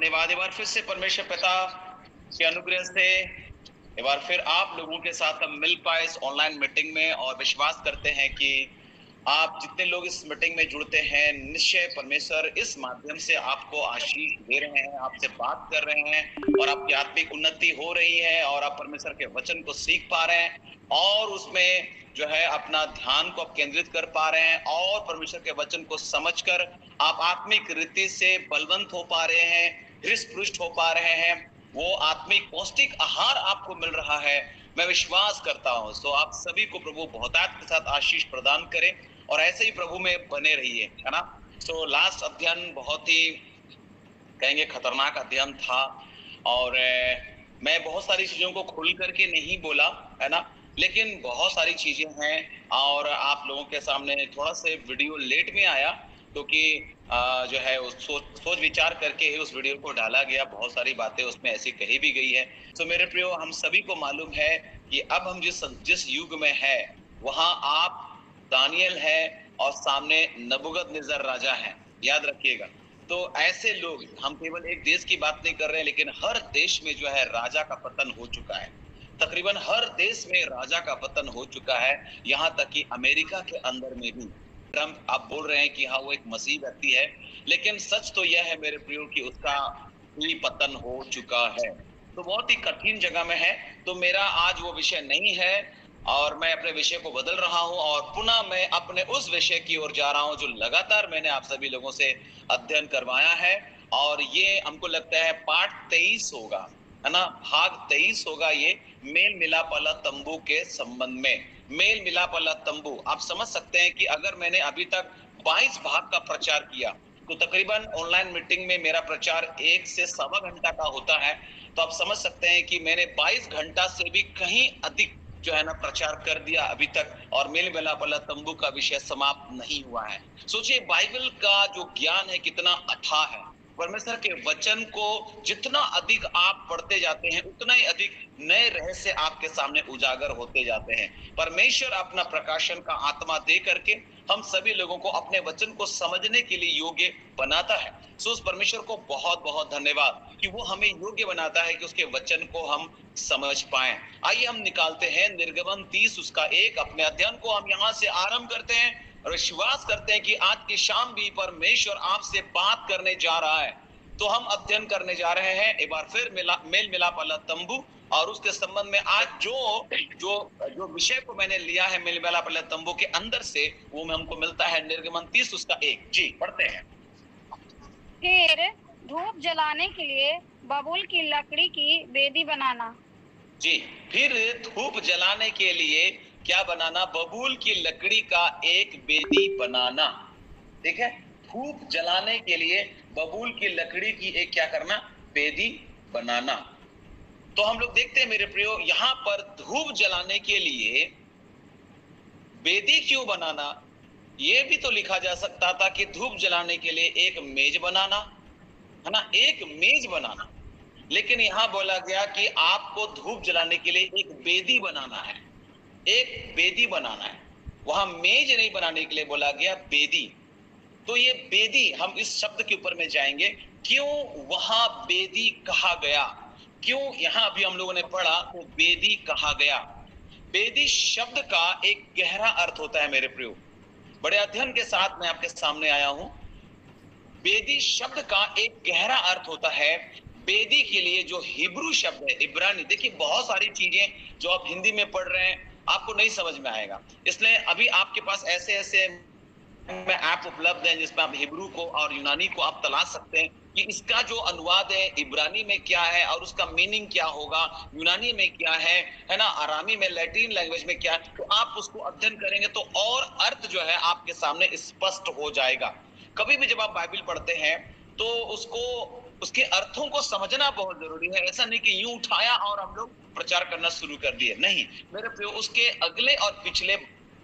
धन्यवाद। एक बार फिर से परमेश्वर पिता के अनुग्रह से एक बार फिर आप लोगों के साथ हम मिल पाए इस ऑनलाइन मीटिंग में, और विश्वास करते हैं कि आप जितने लोग इस मीटिंग में जुड़ते हैं, निश्चय परमेश्वर इस माध्यम से आपको आशीष दे रहे हैं, आपसे बात कर रहे हैं, और आपकी आत्मिक उन्नति हो रही है, और आप परमेश्वर के वचन को सीख पा रहे हैं, और उसमें जो है अपना ध्यान को आप केंद्रित कर पा रहे हैं, और परमेश्वर के वचन को समझकर आप आत्मिक रीति से बलवंत हो पा रहे हैं, हृष्ट पुष्ट हो पा रहे हैं, वो आत्मिक पौष्टिक आहार आपको मिल रहा है। मैं विश्वास करता हूं। तो आप सभी को प्रभु बहुतायत के साथ आशीष प्रदान करें, और ऐसे ही प्रभु में बने रहिए, है ना। तो लास्ट अध्ययन बहुत ही कहेंगे खतरनाक अध्ययन था, और मैं बहुत सारी चीजों को खुल करके नहीं बोला, है ना, लेकिन बहुत सारी चीजें हैं, और आप लोगों के सामने थोड़ा से वीडियो लेट में आया, क्योंकि जो है सोच विचार करके ही उस वीडियो को डाला गया। बहुत सारी बातें उसमें ऐसी कही भी गई है। तो मेरे प्रियो, हम सभी को मालूम है कि अब हम जिस युग में है, वहां आप दानियल है और सामने नबूकदनेस्सर राजा है, याद रखिएगा। तो ऐसे लोग, हम केवल एक देश की बात नहीं कर रहे हैं, लेकिन हर देश में जो है राजा का पतन हो चुका है। तकरीबन हर देश में राजा का पतन हो चुका है, यहाँ तक कि अमेरिका के अंदर में भी। ट्रम्प आप बोल रहे हैं कि हाँ वो एक मसीह व्यक्ति है, लेकिन सच तो यह है मेरे प्रियो कि उसका भी पतन हो चुका है। तो बहुत ही कठिन जगह में है। तो मेरा आज वो विषय नहीं है, और मैं अपने विषय को बदल रहा हूं, और पुनः मैं अपने उस विषय की ओर जा रहा हूं जो लगातार मैंने आप सभी लोगों से अध्ययन करवाया है। और ये हमको लगता है पाठ 23 होगा, है ना, भाग 23 होगा ये, मेल मिलाप वाला तंबू के संबंध में। मेल मिलाप वाला तंबू, आप समझ सकते हैं कि अगर मैंने अभी तक 22 भाग का प्रचार किया, तो तकरीबन ऑनलाइन मीटिंग में मेरा प्रचार 1 से सवा घंटा का होता है। तो आप समझ सकते हैं कि मैंने 22 घंटा से भी कहीं अधिक जो है ना प्रचार कर दिया अभी तक, और मेल मिलाप वाला तंबू का विषय समाप्त नहीं हुआ है। सोचिए, बाइबल का जो ज्ञान है कितना अथाह है। परमेश्वर के वचन को जितना अधिक आप पढ़ते जाते हैं, उतना ही अधिक नए रहस्य आपके सामने उजागर होते जाते हैं। परमेश्वर अपना प्रकाशन का आत्मा दे करके हम सभी लोगों को अपने वचन को समझने के लिए योग्य बनाता है। सो उस परमेश्वर को बहुत बहुत धन्यवाद कि वो हमें योग्य बनाता है कि उसके वचन को हम समझ पाएं। आइए हम निकालते हैं निर्गमन 30 उसका 1। अपने अध्ययन को हम यहाँ से आरंभ करते हैं, और विश्वास करते हैं कि आज की शाम भी परमेश्वर आपसे बात करने जा रहा है। तो हम अध्ययन करने जा रहे हैं एक बार फिर मेल मिलाप वाला तंबू, और उसके संबंध में आज जो जो जो विषय को मैंने लिया है मेल मिलाप वाला तंबू के अंदर से, वो में हमको मिलता है निर्गमन 30 उसका 1। जी पढ़ते हैं। फिर धूप जलाने के लिए बबूल की लकड़ी की बेदी बनाना। जी, फिर धूप जलाने के लिए क्या बनाना? बबूल की लकड़ी का एक बेदी बनाना। ठीक है, धूप जलाने के लिए बबूल की लकड़ी की एक क्या करना? बेदी बनाना। तो हम लोग देखते हैं मेरे प्रियो, यहां पर धूप जलाने के लिए बेदी क्यों बनाना? ये भी तो लिखा जा सकता था कि धूप जलाने के लिए एक मेज बनाना, है ना, एक मेज बनाना। लेकिन यहां बोला गया कि आपको धूप जलाने के लिए एक बेदी बनाना है, एक बेदी बनाना है। वहां मेज नहीं बनाने के लिए बोला गया, बेदी। तो ये बेदी, हम इस शब्द के ऊपर में जाएंगे, क्यों वहां बेदी कहा गया, क्यों यहां अभी हम लोगों ने पढ़ा तो बेदी कहा गया। बेदी शब्द का एक गहरा अर्थ होता है मेरे प्रियो। बड़े अध्ययन के साथ मैं आपके सामने आया हूं। बेदी शब्द का एक गहरा अर्थ होता है। बेदी के लिए जो हिब्रू शब्द है, इब्रानी, देखिए बहुत सारी चीजें जो आप हिंदी में पढ़ रहे हैं आपको नहीं समझ में आएगा, इसलिए अभी आपके पास ऐसे ऐसे में ऐप उपलब्ध है जिसमें आप हिब्रू को और यूनानी को आप तलाश सकते हैं कि इसका जो अनुवाद है इब्रानी में क्या है, और उसका मीनिंग क्या होगा, यूनानी में क्या है ना, आरामी में, लैटिन लैंग्वेज में क्या है। तो आप उसको अध्ययन करेंगे तो और अर्थ जो है आपके सामने स्पष्ट हो जाएगा। कभी भी जब आप बाइबल पढ़ते हैं तो उसको, उसके अर्थों को समझना बहुत जरूरी है। ऐसा नहीं कि यूं उठाया और हम लोग प्रचार करना शुरू कर दिए, नहीं मेरे प्रियो, उसके अगले और पिछले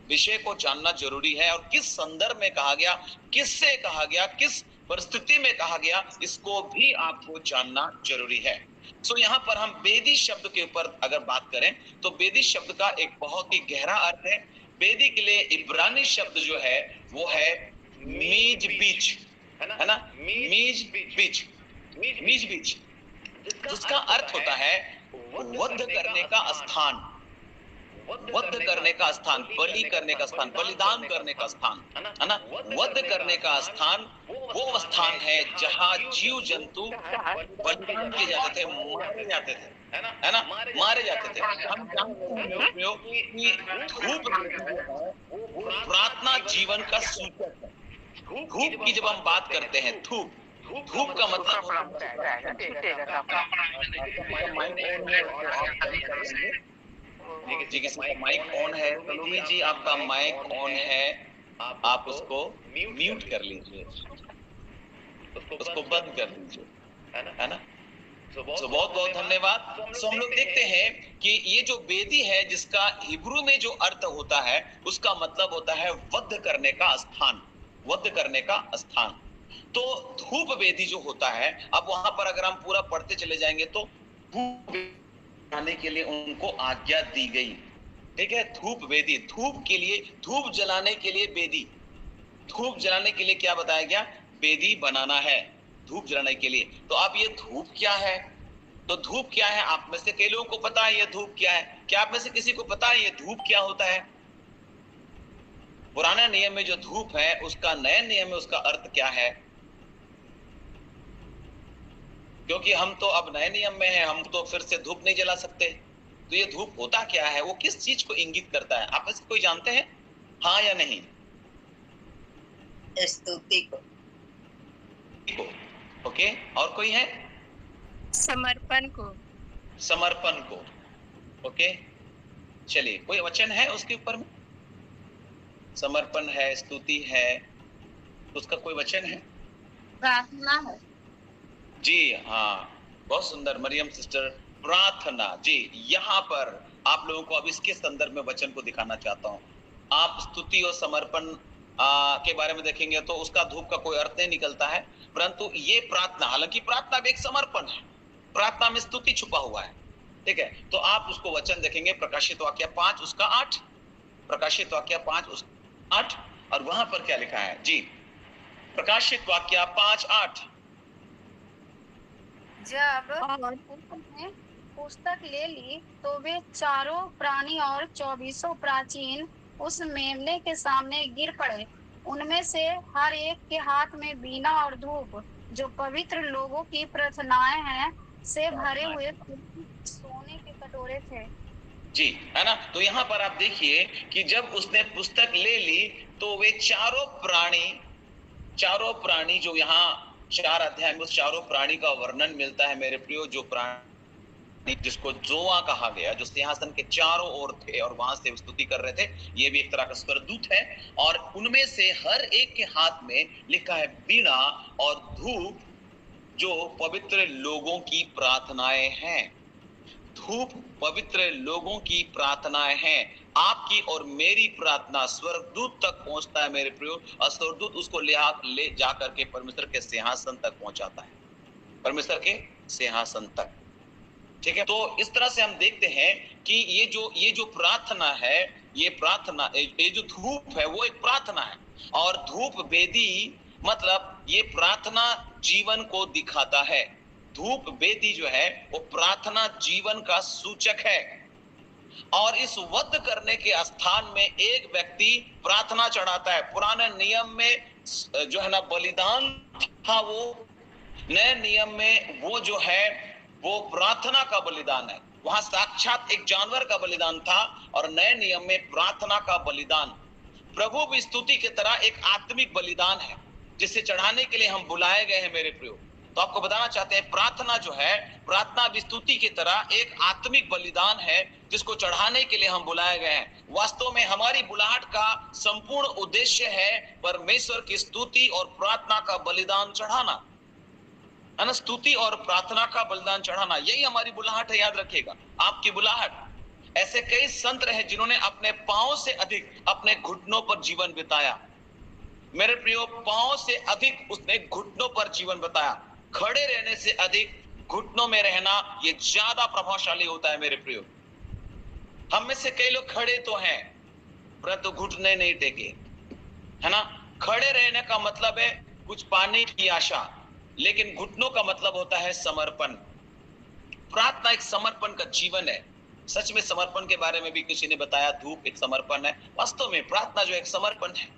विषय को जानना जरूरी है, और किस संदर्भ में कहा गया, किससे कहा गया, किस परिस्थिति में कहा गया, इसको भी आपको जानना जरूरी है। सो यहाँ पर हम बेदी शब्द के ऊपर अगर बात करें तो बेदी शब्द का एक बहुत ही गहरा अर्थ है। बेदी के लिए इब्रानी शब्द जो है वो है मीज बीच, है ना, मीज बीच। बीच बीच, जिसका अर्थ होता है वध करने का स्थान, वध करने का स्थान, बलि करने का स्थान, बलिदान करने का स्थान, है ना। वध करने का स्थान वो स्थान है जहां जीव जंतु बलिदान किए जाते थे, मारे जाते थे, है ना, मारे जाते थे। हम जानते हैं कि धूप वो प्रार्थना जीवन का सूचक है। धूप की जब हम बात करते हैं, धूप, धूप का मतलब जी, किसी का माइक ऑन है? सलोनी जी, आपका माइक ऑन है, आप उसको म्यूट कर लीजिए, उसको बंद कर लीजिए, है ना। तो बहुत बहुत धन्यवाद। सो हम लोग देखते हैं कि ये जो वेदी है, जिसका हिब्रू में जो अर्थ होता है, उसका मतलब होता है वध करने का स्थान, वध करने का स्थान। तो धूप वेदी जो होता है, अब वहां पर अगर हम पूरा पढ़ते चले जाएंगे तो धूप आने के लिए उनको आज्ञा दी गई, ठीक है। धूप वेदी, धूप के लिए, धूप जलाने के लिए वेदी, धूप जलाने के लिए क्या बताया गया? वेदी बनाना है धूप जलाने के लिए। तो अब ये धूप क्या है? तो धूप क्या है? आप में से कई लोगों को पता है ये धूप क्या है। क्या आप में से किसी को पता है ये धूप क्या होता है? पुराने नियम में जो धूप है, उसका नए नियम में उसका अर्थ क्या है? क्योंकि हम तो अब नए नियम में हैं, हम तो फिर से धूप नहीं जला सकते। तो ये धूप होता क्या है? वो किस चीज को इंगित करता है? आप में से कोई जानते हैं, हाँ या नहीं? स्तुति को। ओके, और कोई है? समर्पण को। समर्पण को, ओके। चलिए, कोई वचन है उसके ऊपर में? समर्पण है, स्तुति है, उसका कोई वचन है? प्रार्थना है जी हाँ, बहुत सुंदर मरियम सिस्टर, प्रार्थना। जी, यहाँ पर आप लोगों को अब इसके संदर्भ में वचन को दिखाना चाहता हूँ। आप स्तुति और समर्पण के बारे में देखेंगे तो उसका धूप का कोई अर्थ नहीं निकलता है, परंतु ये प्रार्थना, हालांकि प्रार्थना भी एक समर्पण है, प्रार्थना में स्तुति छुपा हुआ है, ठीक है। तो आप उसको वचन देखेंगे, प्रकाशित वाक्य 5 उसका 8, प्रकाशित वाक्य 5 उसका 8, और वहां पर क्या लिखा है? जी, प्रकाशित वाक्य 5:8। जब उसने पुस्तक ले ली तो वे चारों प्राणी और 24 प्राचीन उस मेमने के सामने गिर पड़े। उनमें से हर एक के हाथ में बीना और धूप, जो पवित्र लोगों की प्रार्थनाएं हैं, से भरे हुए सोने के कटोरे थे। जी, है ना। तो यहाँ पर आप देखिए कि जब उसने पुस्तक ले ली तो वे चारों प्राणी जो यहाँ 4 अध्याय में उस चारों प्राणी का वर्णन मिलता है मेरे प्रियो, जो प्राणी जिसको जोआ कहा गया, जो सिंहासन के चारों ओर थे और वहां से स्तुति कर रहे थे, ये भी एक तरह का स्वर्गदूत है। और उनमें से हर एक के हाथ में लिखा है बीड़ा और धूप, जो पवित्र लोगों की प्रार्थनाएं हैं। धूप पवित्र लोगों की प्रार्थनाएं हैं। आपकी और मेरी प्रार्थना स्वर्गदूत तक पहुंचता है मेरे प्रियो, और स्वर्गदूत उसको ले जाकर के परमेश्वर के सिंहासन तक पहुंचाता है, परमेश्वर के सिंहासन तक, ठीक है। तो इस तरह से हम देखते हैं कि ये जो प्रार्थना है, ये प्रार्थना, ये जो धूप है वो एक प्रार्थना है। और धूप वेदी मतलब ये प्रार्थना जीवन को दिखाता है। धूप वेदी जो है वो प्रार्थना जीवन का सूचक है। और इस वध करने के स्थान में एक व्यक्ति प्रार्थना चढ़ाता है। पुराने नियम में जो है ना बलिदान था, वो नए नियम में वो जो है वो प्रार्थना का बलिदान है। वहां साक्षात एक जानवर का बलिदान था, और नए नियम में प्रार्थना का बलिदान प्रभु की स्तुति की तरह एक आत्मिक बलिदान है, जिसे चढ़ाने के लिए हम बुलाए गए हैं मेरे प्रियो। तो आपको बताना चाहते हैं, प्रार्थना जो है, प्रार्थना विस्तुति की तरह एक आत्मिक बलिदान है, जिसको चढ़ाने के लिए हम बुलाए गए हैं। वास्तव में हमारी बुलाहट का संपूर्ण उद्देश्य है परमेश्वर की स्तुति और प्रार्थना का बलिदान चढ़ाना, है ना। स्तुति और प्रार्थना का बलिदान चढ़ाना, यही हमारी बुलाहट है। याद रखिएगा आपकी बुलाहट। ऐसे कई संत रहे जिन्होंने अपने पांव से अधिक अपने घुटनों पर जीवन बिताया मेरे प्रियो, पांव से अधिक उसने घुटनों पर जीवन बिताया। खड़े रहने से अधिक घुटनों में रहना ये ज्यादा प्रभावशाली होता है मेरे प्रियो। हम में से कई लोग खड़े तो हैं परंतु घुटने नहीं टेके, है ना। खड़े रहने का मतलब है कुछ पाने की आशा, लेकिन घुटनों का मतलब होता है समर्पण। प्रार्थना एक समर्पण का जीवन है। सच में समर्पण के बारे में भी किसी ने बताया, धूप एक समर्पण है। वास्तव में प्रार्थना जो एक समर्पण है,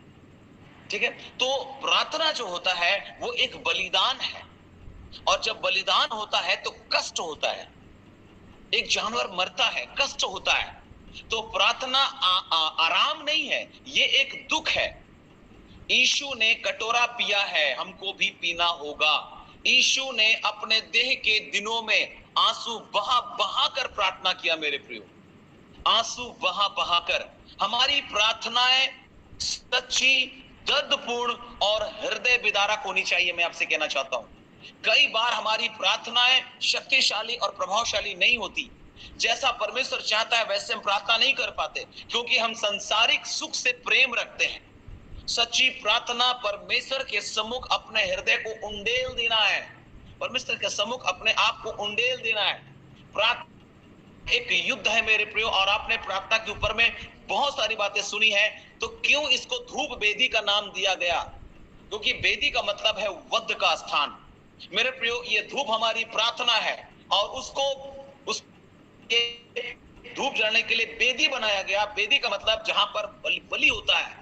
ठीक है। तो प्रार्थना जो होता है वो एक बलिदान है, और जब बलिदान होता है तो कष्ट होता है। एक जानवर मरता है, कष्ट होता है। तो प्रार्थना आराम नहीं है, ये एक दुख है। यीशु ने कटोरा पिया है, हमको भी पीना होगा। यीशु ने अपने देह के दिनों में आंसू बहा बहा कर प्रार्थना किया। मेरे प्रियो, आंसू बहा बहा कर। हमारी प्रार्थनाएं सच्ची, दर्दपूर्ण और हृदय विदारक होनी चाहिए। मैं आपसे कहना चाहता हूं, कई बार हमारी प्रार्थनाएं शक्तिशाली और प्रभावशाली नहीं होती। जैसा परमेश्वर चाहता है वैसे हम प्रार्थना नहीं कर पाते, क्योंकि हम संसारिक सुख से प्रेम रखते हैं। सच्ची प्रार्थना परमेश्वर के सम्मुख अपने हृदय को उंडेल देना है। परमेश्वर के सम्मुख अपने आप को उंडेल देना है। प्रार्थना एक युद्ध है मेरे प्रियो, और आपने प्रार्थना के ऊपर में बहुत सारी बातें सुनी है। तो क्यों इसको धूप वेदी का नाम दिया गया? क्योंकि वेदी का मतलब है वध का स्थान। मेरे प्रियो, ये धूप हमारी प्रार्थना है, और उसको उस धूप जलाने के लिए वेदी बनाया गया। वेदी का मतलब जहां पर बलि होता है,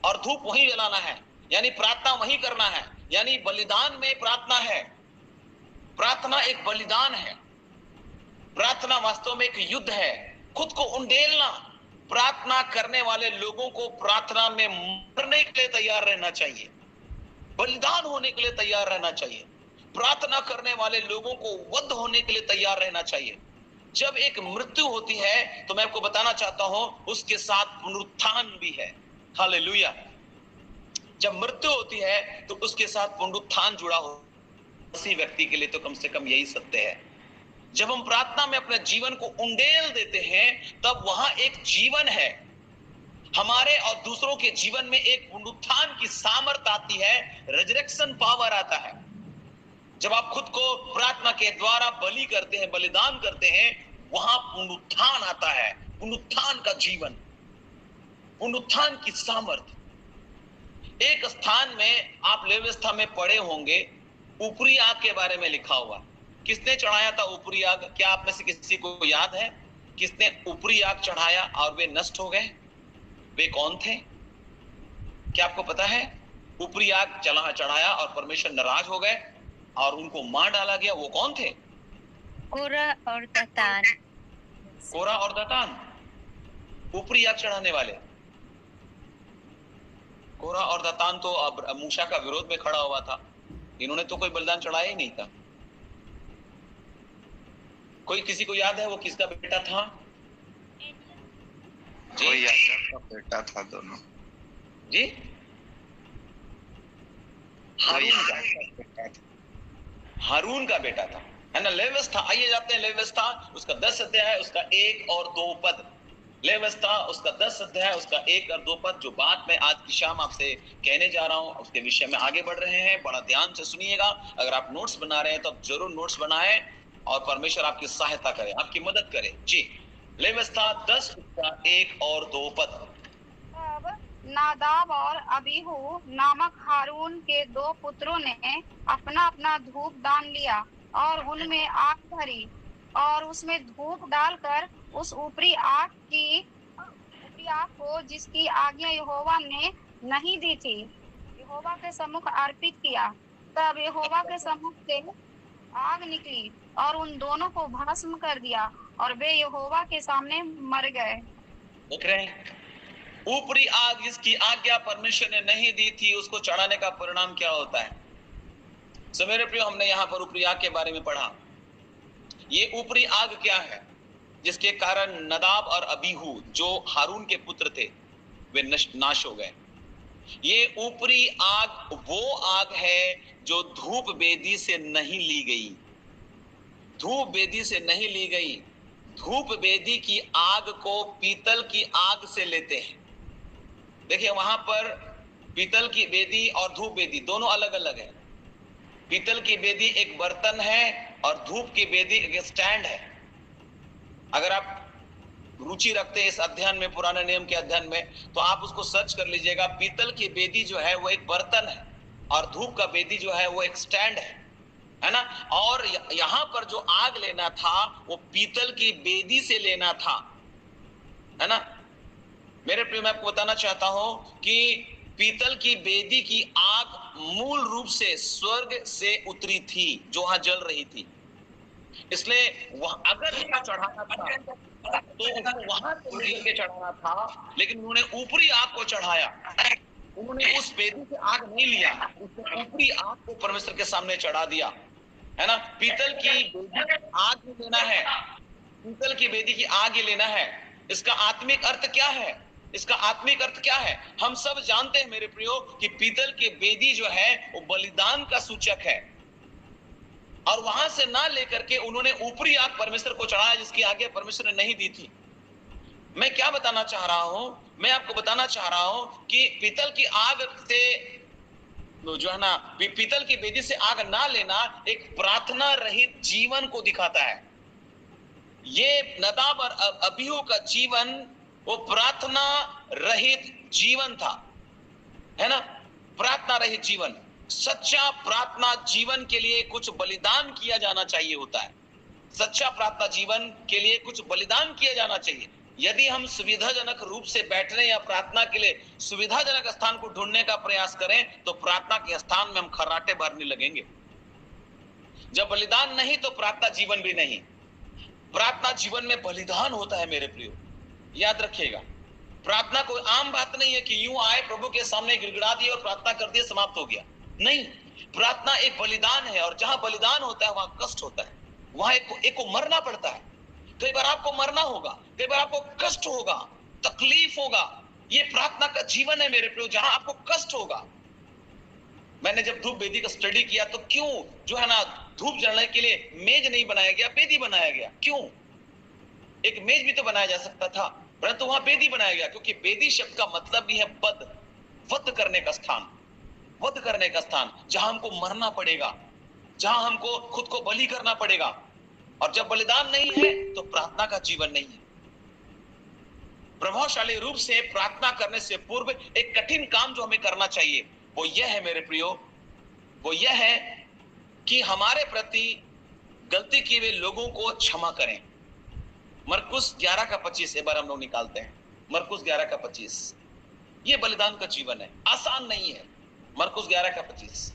और धूप वहीं जलाना है, यानी प्रार्थना वहीं करना है, यानी बलिदान में प्रार्थना है। प्रार्थना एक बलिदान है। प्रार्थना वास्तव में एक युद्ध है, खुद को उंडेलना। प्रार्थना करने वाले लोगों को प्रार्थना में मरने के लिए तैयार रहना चाहिए, बलिदान होने के लिए तैयार रहना चाहिए। प्रार्थना करने वाले लोगों को वध होने के लिए तैयार रहना चाहिए। जब एक मृत्यु होती है तो मैं आपको बताना चाहता हूं, उसके साथ पुनरुत्थान भी है। हालेलुया। जब मृत्यु होती है तो उसके साथ पुनरुत्थान जुड़ा हो। किसी व्यक्ति के लिए तो कम से कम यही सत्य है। जब हम प्रार्थना में अपने जीवन को उंडेल देते हैं, तब वहां एक जीवन है। हमारे और दूसरों के जीवन में एक पुनरुत्थान की सामर्थ आती है, रेजरेक्शन पावर आता है। जब आप खुद को प्रार्थना के द्वारा बलि करते हैं, बलिदान करते हैं, वहां पुनरुत्थान आता है, पुनरुत्थान का जीवन, पुनरुत्थान की सामर्थ। एक स्थान में आप लेव्यवस्था में पढ़े होंगे, ऊपरी आग के बारे में लिखा हुआ। किसने चढ़ाया था ऊपरी आग? क्या आप में से किसी को याद है किसने ऊपरी आग चढ़ाया और वे नष्ट हो गए? वे कौन थे? क्या आपको पता है? ऊपरी आग चढ़ाया और परमेश्वर नाराज हो गए और उनको मार डाला गया। वो कौन थे? कोरा और दतान। कोरा और दतान, ऊपरी आग चढ़ाने वाले। कोरा और दतान तो अब मूसा का विरोध में खड़ा हुआ था। इन्होंने तो कोई बलिदान चढ़ाया ही नहीं था। कोई किसी को याद है वो किसका बेटा था? जी, याजक का बेटा था दोनों। जी, हारून का बेटा था, है ना। लेव्यवस्था, आइए जाते हैं लेव्यवस्था, उसका 10 अध्याय, उसका 1 और 2 पद। लेव्यवस्था उसका 10 अध्याय, उसका 1 और 2 पद, जो बात मैं आज की शाम आपसे कहने जा रहा हूं, उसके विषय में आगे बढ़ रहे हैं। बड़ा ध्यान से सुनिएगा। अगर आप नोट्स बना रहे हैं तो आप जरूर नोट्स बनाएं, और परमेश्वर आपकी सहायता करे, आपकी मदद करे। जी, लेव्यवस्था 10 उसका 1 और 2 पद। अब नादाब और अबीहू नामक हारून के 2 पुत्रों ने अपना अपना धूप दान लिया, और उनमें आग भरी, और उसमें धूप डालकर उस ऊपरी आग को, जिसकी आज्ञा यहोवा ने नहीं दी थी, यहोवा के सम्मुख अर्पित किया। तब यहोवा के सम्मुख से आग निकली और उन दोनों को भस्म कर दिया, और वे यहोवा के सामने मर गए। देख रहे हैं, ऊपरी आग जिसकी आज्ञा परमेश्वर ने नहीं दी थी, उसको चढ़ाने का परिणाम क्या होता है? सो मेरे प्रियो, हमने यहाँ पर ऊपरी आग के बारे में पढ़ा। ये ऊपरी आग क्या है? जिसके कारण नदाब और अबीहू, जो हारून के पुत्र थे, वे नाश हो गए। ये ऊपरी आग वो आग है जो धूप वेदी से नहीं ली गई। धूप वेदी से नहीं ली गई। धूप वेदी की आग को पीतल की आग से लेते हैं। देखिए, वहां पर पीतल की वेदी और धूप वेदी दोनों अलग अलग है। पीतल की वेदी एक बर्तन है और धूप की वेदी एक स्टैंड है। अगर आप रुचि रखते हैं इस अध्ययन में, पुराने नियम के अध्ययन में, तो आप उसको सर्च कर लीजिएगा। पीतल की वेदी जो है वो एक बर्तन है, और धूप का वेदी जो है वो एक स्टैंड है। है ना। और यहाँ पर जो आग लेना था वो पीतल की बेदी से लेना था, है ना। मेरे प्रिय, मैं आपको बताना चाहता हूं कि पीतल की बेदी की आग मूल रूप से स्वर्ग से उतरी थी जो वहां जल रही थी। इसलिए अगर उसका चढ़ाना था तो उसको वहां से लेकर के चढ़ाना था, लेकिन उन्होंने ऊपरी आग को चढ़ाया। उन्होंने उस बेदी से आग नहीं लिया, उसने ऊपरी आग को परमेश्वर के सामने चढ़ा दिया, है ना। पीतल की बेदी आग ही लेना है, पीतल की बेदी की आग ही लेना है। इसका आत्मिक अर्थ क्या है? इसका आत्मिक अर्थ क्या है? हम सब जानते हैं मेरे प्रियो कि पीतल की बेदी जो है वो बलिदान का सूचक है, और वहां से ना लेकर के उन्होंने ऊपरी आग परमेश्वर को चढ़ाया जिसकी आज्ञा परमेश्वर ने नहीं दी थी। मैं क्या बताना चाह रहा हूं? मैं आपको बताना चाह रहा हूं कि पीतल की आग से जो है ना, पीतल की बेदी से आग ना लेना एक प्रार्थना रहित जीवन को दिखाता है। ये नदाब और अबीहू का जीवन वो प्रार्थना रहित जीवन था, है ना। प्रार्थना रहित जीवन, सच्चा प्रार्थना जीवन के लिए कुछ बलिदान किया जाना चाहिए होता है। सच्चा प्रार्थना जीवन के लिए कुछ बलिदान किया जाना चाहिए। यदि हम सुविधाजनक रूप से बैठने या प्रार्थना के लिए सुविधाजनक स्थान को ढूंढने का प्रयास करें तो प्रार्थना के स्थान में हम खर्राटे भरने लगेंगे। जब बलिदान नहीं तो प्रार्थना जीवन भी नहीं। प्रार्थना जीवन में बलिदान होता है मेरे प्रियो, याद रखिएगा। प्रार्थना कोई आम बात नहीं है कि यूं आए प्रभु के सामने गिड़गिड़ा दिए और प्रार्थना कर दिए, समाप्त हो गया। नहीं, प्रार्थना एक बलिदान है, और जहां बलिदान होता है वहां कष्ट होता है, वहां एक को मरना पड़ता है। कई बार आपको मरना होगा, कई बार आपको कष्ट होगा, तकलीफ होगा। ये प्रार्थना का जीवन है मेरे प्रियो, जहां आपको कष्ट होगा। मैंने जब धूप वेदी का स्टडी किया तो क्यों जो है ना धूप जलाने के लिए मेज नहीं बनाया गया, वेदी बनाया गया? क्यों? एक मेज भी तो बनाया जा सकता था, परंतु वहां वेदी बनाया गया, क्योंकि वेदी शब्द का मतलब भी है वध करने का स्थान, वध करने का स्थान, जहां हमको मरना पड़ेगा, जहां हमको खुद को बलि करना पड़ेगा। और जब बलिदान नहीं है तो प्रार्थना का जीवन नहीं है। प्रभावशाली रूप से प्रार्थना करने से पूर्व एक कठिन काम जो हमें करना चाहिए वो यह है मेरे प्रियो, वो यह है कि हमारे प्रति गलती किए हुए लोगों को क्षमा करें। मरकुस 11 का 25 एक बार हम लोग निकालते हैं। मरकुस 11 का 25, ये बलिदान का जीवन है, आसान नहीं है। मरकुस 11 का 25।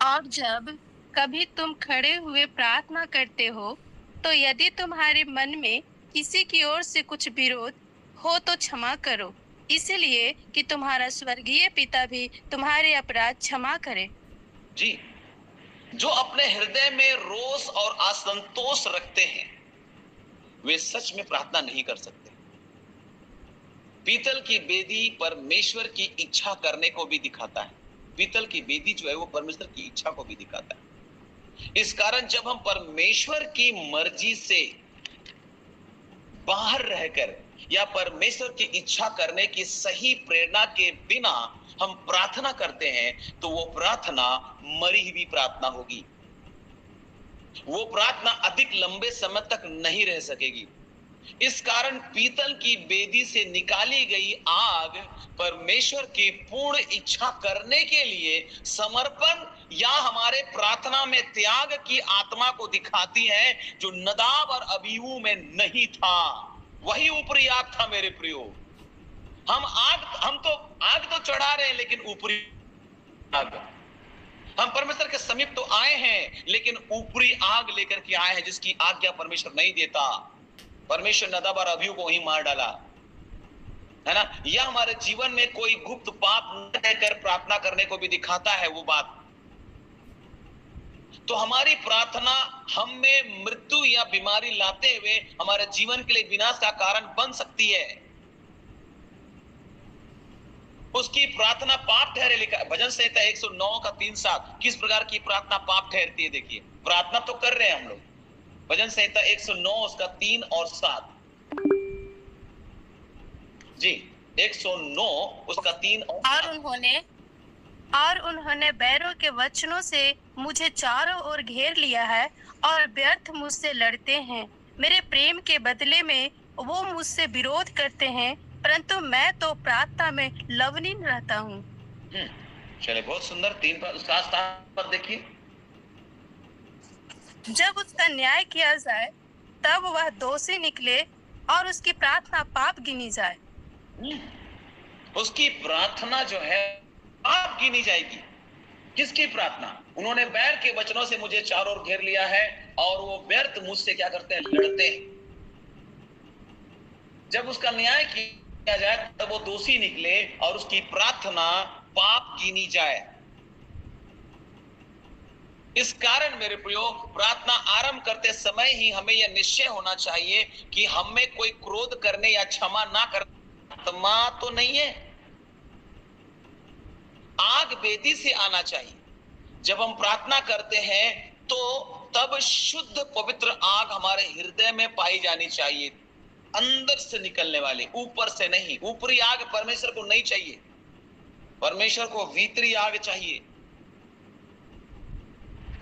और जब कभी तुम खड़े हुए प्रार्थना करते हो तो यदि तुम्हारे मन में किसी की ओर से कुछ विरोध हो तो क्षमा करो, इसलिए कि तुम्हारा स्वर्गीय पिता भी तुम्हारे अपराध क्षमा करे। जी, जो अपने हृदय में रोष और असंतोष रखते हैं वे सच में प्रार्थना नहीं कर सकते। पीतल की बेदी परमेश्वर की इच्छा करने को भी दिखाता है। पीतल की बेदी जो है वो परमेश्वर की इच्छा को भी दिखाता है। इस कारण जब हम परमेश्वर की मर्जी से बाहर रहकर या परमेश्वर की इच्छा करने की सही प्रेरणा के बिना हम प्रार्थना करते हैं तो वो प्रार्थना मरी हुई प्रार्थना होगी। वो प्रार्थना अधिक लंबे समय तक नहीं रह सकेगी। इस कारण पीतल की बेदी से निकाली गई आग परमेश्वर की पूर्ण इच्छा करने के लिए समर्पण या हमारे प्रार्थना में त्याग की आत्मा को दिखाती है, जो नदाब और अबीहू में नहीं था। वही ऊपरी आग था मेरे प्रियो। हम तो आग तो चढ़ा रहे हैं लेकिन ऊपरी आग, हम परमेश्वर के समीप तो आए हैं लेकिन ऊपरी आग लेकर के आए हैं जिसकी आज्ञा परमेश्वर नहीं देता। परमेश्वर नदाब और अबीहू को वहीं मार डाला, है ना। यह हमारे जीवन में कोई गुप्त पाप न देकर प्रार्थना करने को भी दिखाता है वो बात। तो हमारी प्रार्थना हम में मृत्यु या बीमारी लाते हुए हमारे जीवन के लिए विनाश का कारण बन सकती है। उसकी प्रार्थना पाप ठहरे, लिखा भजन संहिता 109 का 3-7 किस प्रकार की प्रार्थना पाप ठहरती है। देखिए, प्रार्थना तो कर रहे हैं हम लोग, भजन संहिता 109 उसका 3 और 7 जी 109 उसका 3 और उन्होंने बैरों के वचनों से मुझे चारों ओर घेर लिया है और व्यर्थ मुझसे लड़ते हैं। मेरे प्रेम के बदले में वो मुझसे विरोध करते हैं, परंतु मैं तो प्रार्थना में लवलीन रहता हूँ। चलिए, बहुत सुंदर। 3 पर उसका स्थान पर देखिए। जब उसका न्याय किया जाए तब वह दोषी निकले और उसकी प्रार्थना पाप गिनी जाए। उसकी प्रार्थना जो है पाप गिनी जाएगी। किसकी प्रार्थना? उन्होंने बैर के वचनों से मुझे चारों ओर घेर लिया है और वो व्यर्थ मुझसे क्या करते हैं? लड़ते हैं। जब उसका न्याय किया जाए तब वो दोषी निकले और उसकी प्रार्थना पाप गिनी जाए। इस कारण मेरे प्रियो, प्रार्थना आरंभ करते समय ही हमें यह निश्चय होना चाहिए कि हम में कोई क्रोध करने या क्षमा ना करने आत्मा तो नहीं है। आग बेदी से आना चाहिए। जब हम प्रार्थना करते हैं तो तब शुद्ध पवित्र आग हमारे हृदय में पाई जानी चाहिए, अंदर से निकलने वाली, ऊपर से नहीं। ऊपरी आग परमेश्वर को नहीं चाहिए, परमेश्वर को भीतरी आग चाहिए।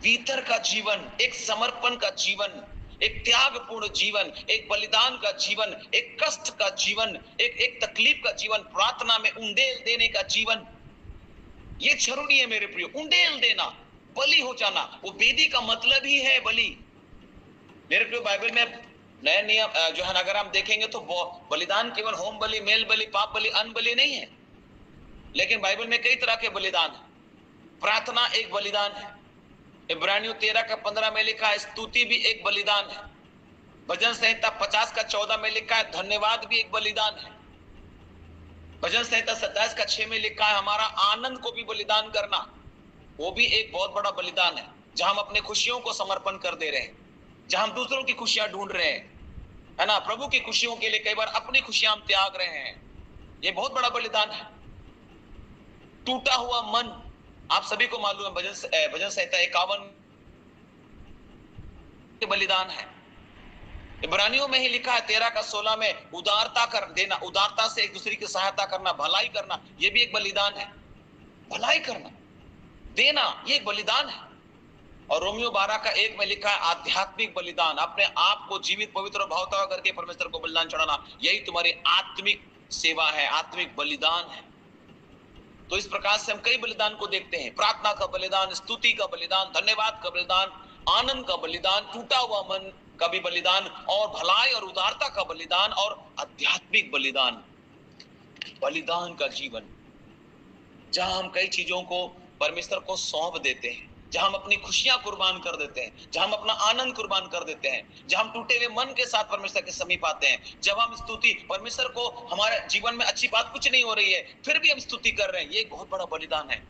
भीतर का जीवन, एक समर्पण का जीवन, एक त्यागपूर्ण जीवन, एक बलिदान का जीवन, एक कष्ट का जीवन, एक तकलीफ का जीवन, प्रार्थना में उंडेल देने का जीवन, ये जरूरी है मेरे प्रियो। उंडेल देना, बलि हो जाना, वो वेदी का मतलब ही है बलि। मेरे प्रियो, बाइबल में नया नियम जो है, अगर हम देखेंगे तो बलिदान केवल होम बलि, मेल बलि, पाप बलि, अन्न बलि नहीं है, लेकिन बाइबल में कई तरह के बलिदान है। प्रार्थना एक बलिदान है। इब्रानियों 13:15 में लिखा है स्तुति भी एक बलिदान है। भजन संहिता 50:14 में लिखा है धन्यवाद भी एक बलिदान है। भजन संहिता 27:6 में लिखा है हमारा आनंद को भी बलिदान करना, वो भी एक बहुत बड़ा बलिदान है, जहां हम अपने खुशियों को समर्पण कर दे रहे हैं, जहां हम दूसरों की खुशियां ढूंढ रहे हैं, है ना। प्रभु की खुशियों के लिए कई बार अपनी खुशियां हम त्याग रहे हैं, ये बहुत बड़ा बलिदान है। टूटा हुआ मन, आप सभी को मालूम है भजन संहिता 51 बलिदान है। इब्रानियों में ही लिखा है 13:16 में उदारता कर देना, उदारता से एक दूसरे की सहायता करना, भलाई करना, ये भी एक बलिदान है। भलाई करना, देना, ये एक बलिदान है। और रोमियो 12:1 में लिखा है आध्यात्मिक बलिदान, अपने आप को जीवित पवित्र और भावता करके परमेश्वर को बलिदान चढ़ाना, यही तुम्हारी आत्मिक सेवा है, आत्मिक बलिदान है। तो इस प्रकार से हम कई बलिदान को देखते हैं, प्रार्थना का बलिदान, स्तुति का बलिदान, धन्यवाद का बलिदान, आनंद का बलिदान, टूटा हुआ मन का भी बलिदान, और भलाई और उदारता का बलिदान, और आध्यात्मिक बलिदान, बलिदान का जीवन, जहां हम कई चीजों को परमेश्वर को सौंप देते हैं, जहां हम अपनी खुशियां कुर्बान कर देते हैं, जहां हम अपना आनंद कुर्बान कर देते हैं, जहां हम टूटे हुए मन के साथ परमेश्वर के समीप आते हैं, जब हम स्तुति, परमेश्वर को हमारे जीवन में अच्छी बात कुछ नहीं हो रही है फिर भी हम स्तुति कर रहे हैं, ये एक बहुत बड़ा बलिदान है।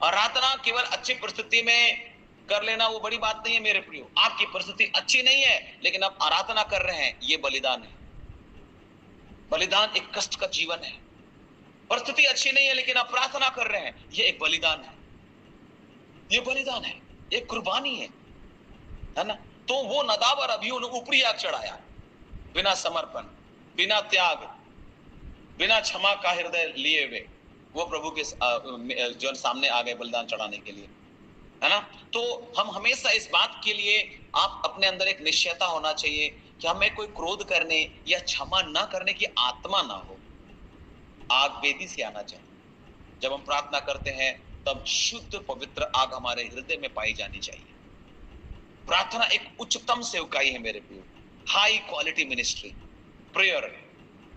आराधना केवल अच्छी परिस्थिति में कर लेना वो बड़ी बात नहीं है मेरे प्रियो। आपकी परिस्थिति अच्छी नहीं है लेकिन आप आराधना कर रहे हैं, ये बलिदान है। बलिदान एक कष्ट का जीवन है। परिस्थिति अच्छी नहीं है लेकिन आप प्रार्थना कर रहे हैं, ये एक बलिदान है, ये बलिदान है, एक कुर्बानी है ना। तो वो नदाब और अबीहू ने ऊपरी आग चढ़ाया, बिना समर्पण, बिना त्याग, बिना क्षमा का हृदय लिए हुए वो प्रभु के जो सामने आ गए बलिदान चढ़ाने के लिए, है ना। तो हम हमेशा इस बात के लिए, आप अपने अंदर एक निश्चयता होना चाहिए कि हमें कोई क्रोध करने या क्षमा ना करने की आत्मा ना हो। आग वेदी से आना चाहिए। जब हम प्रार्थना करते हैं तब शुद्ध पवित्र आग हमारे हृदय में पाई जानी चाहिए। प्रार्थना एक उच्चतम सेवकाई है मेरे प्रियो, high quality ministry. Prayer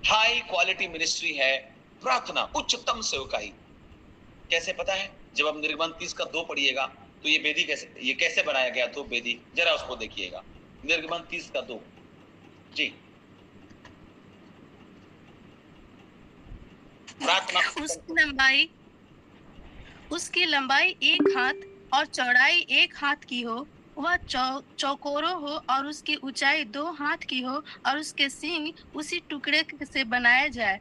high quality ministry है, प्रार्थना उच्चतम सेवकाई। कैसे पता है? जब हम निर्गमन 30:2 पढ़िएगा तो ये वेदी कैसे बनाया गया, तो वेदी जरा उसको देखिएगा। निर्गमन 30:2 जी। प्रार्थना उसकी लंबाई 1 हाथ और चौड़ाई 1 हाथ की हो, वह चौकोरों हो और उसकी ऊंचाई 2 हाथ की हो और उसके सींग उसी टुकड़े से बनाया जाए।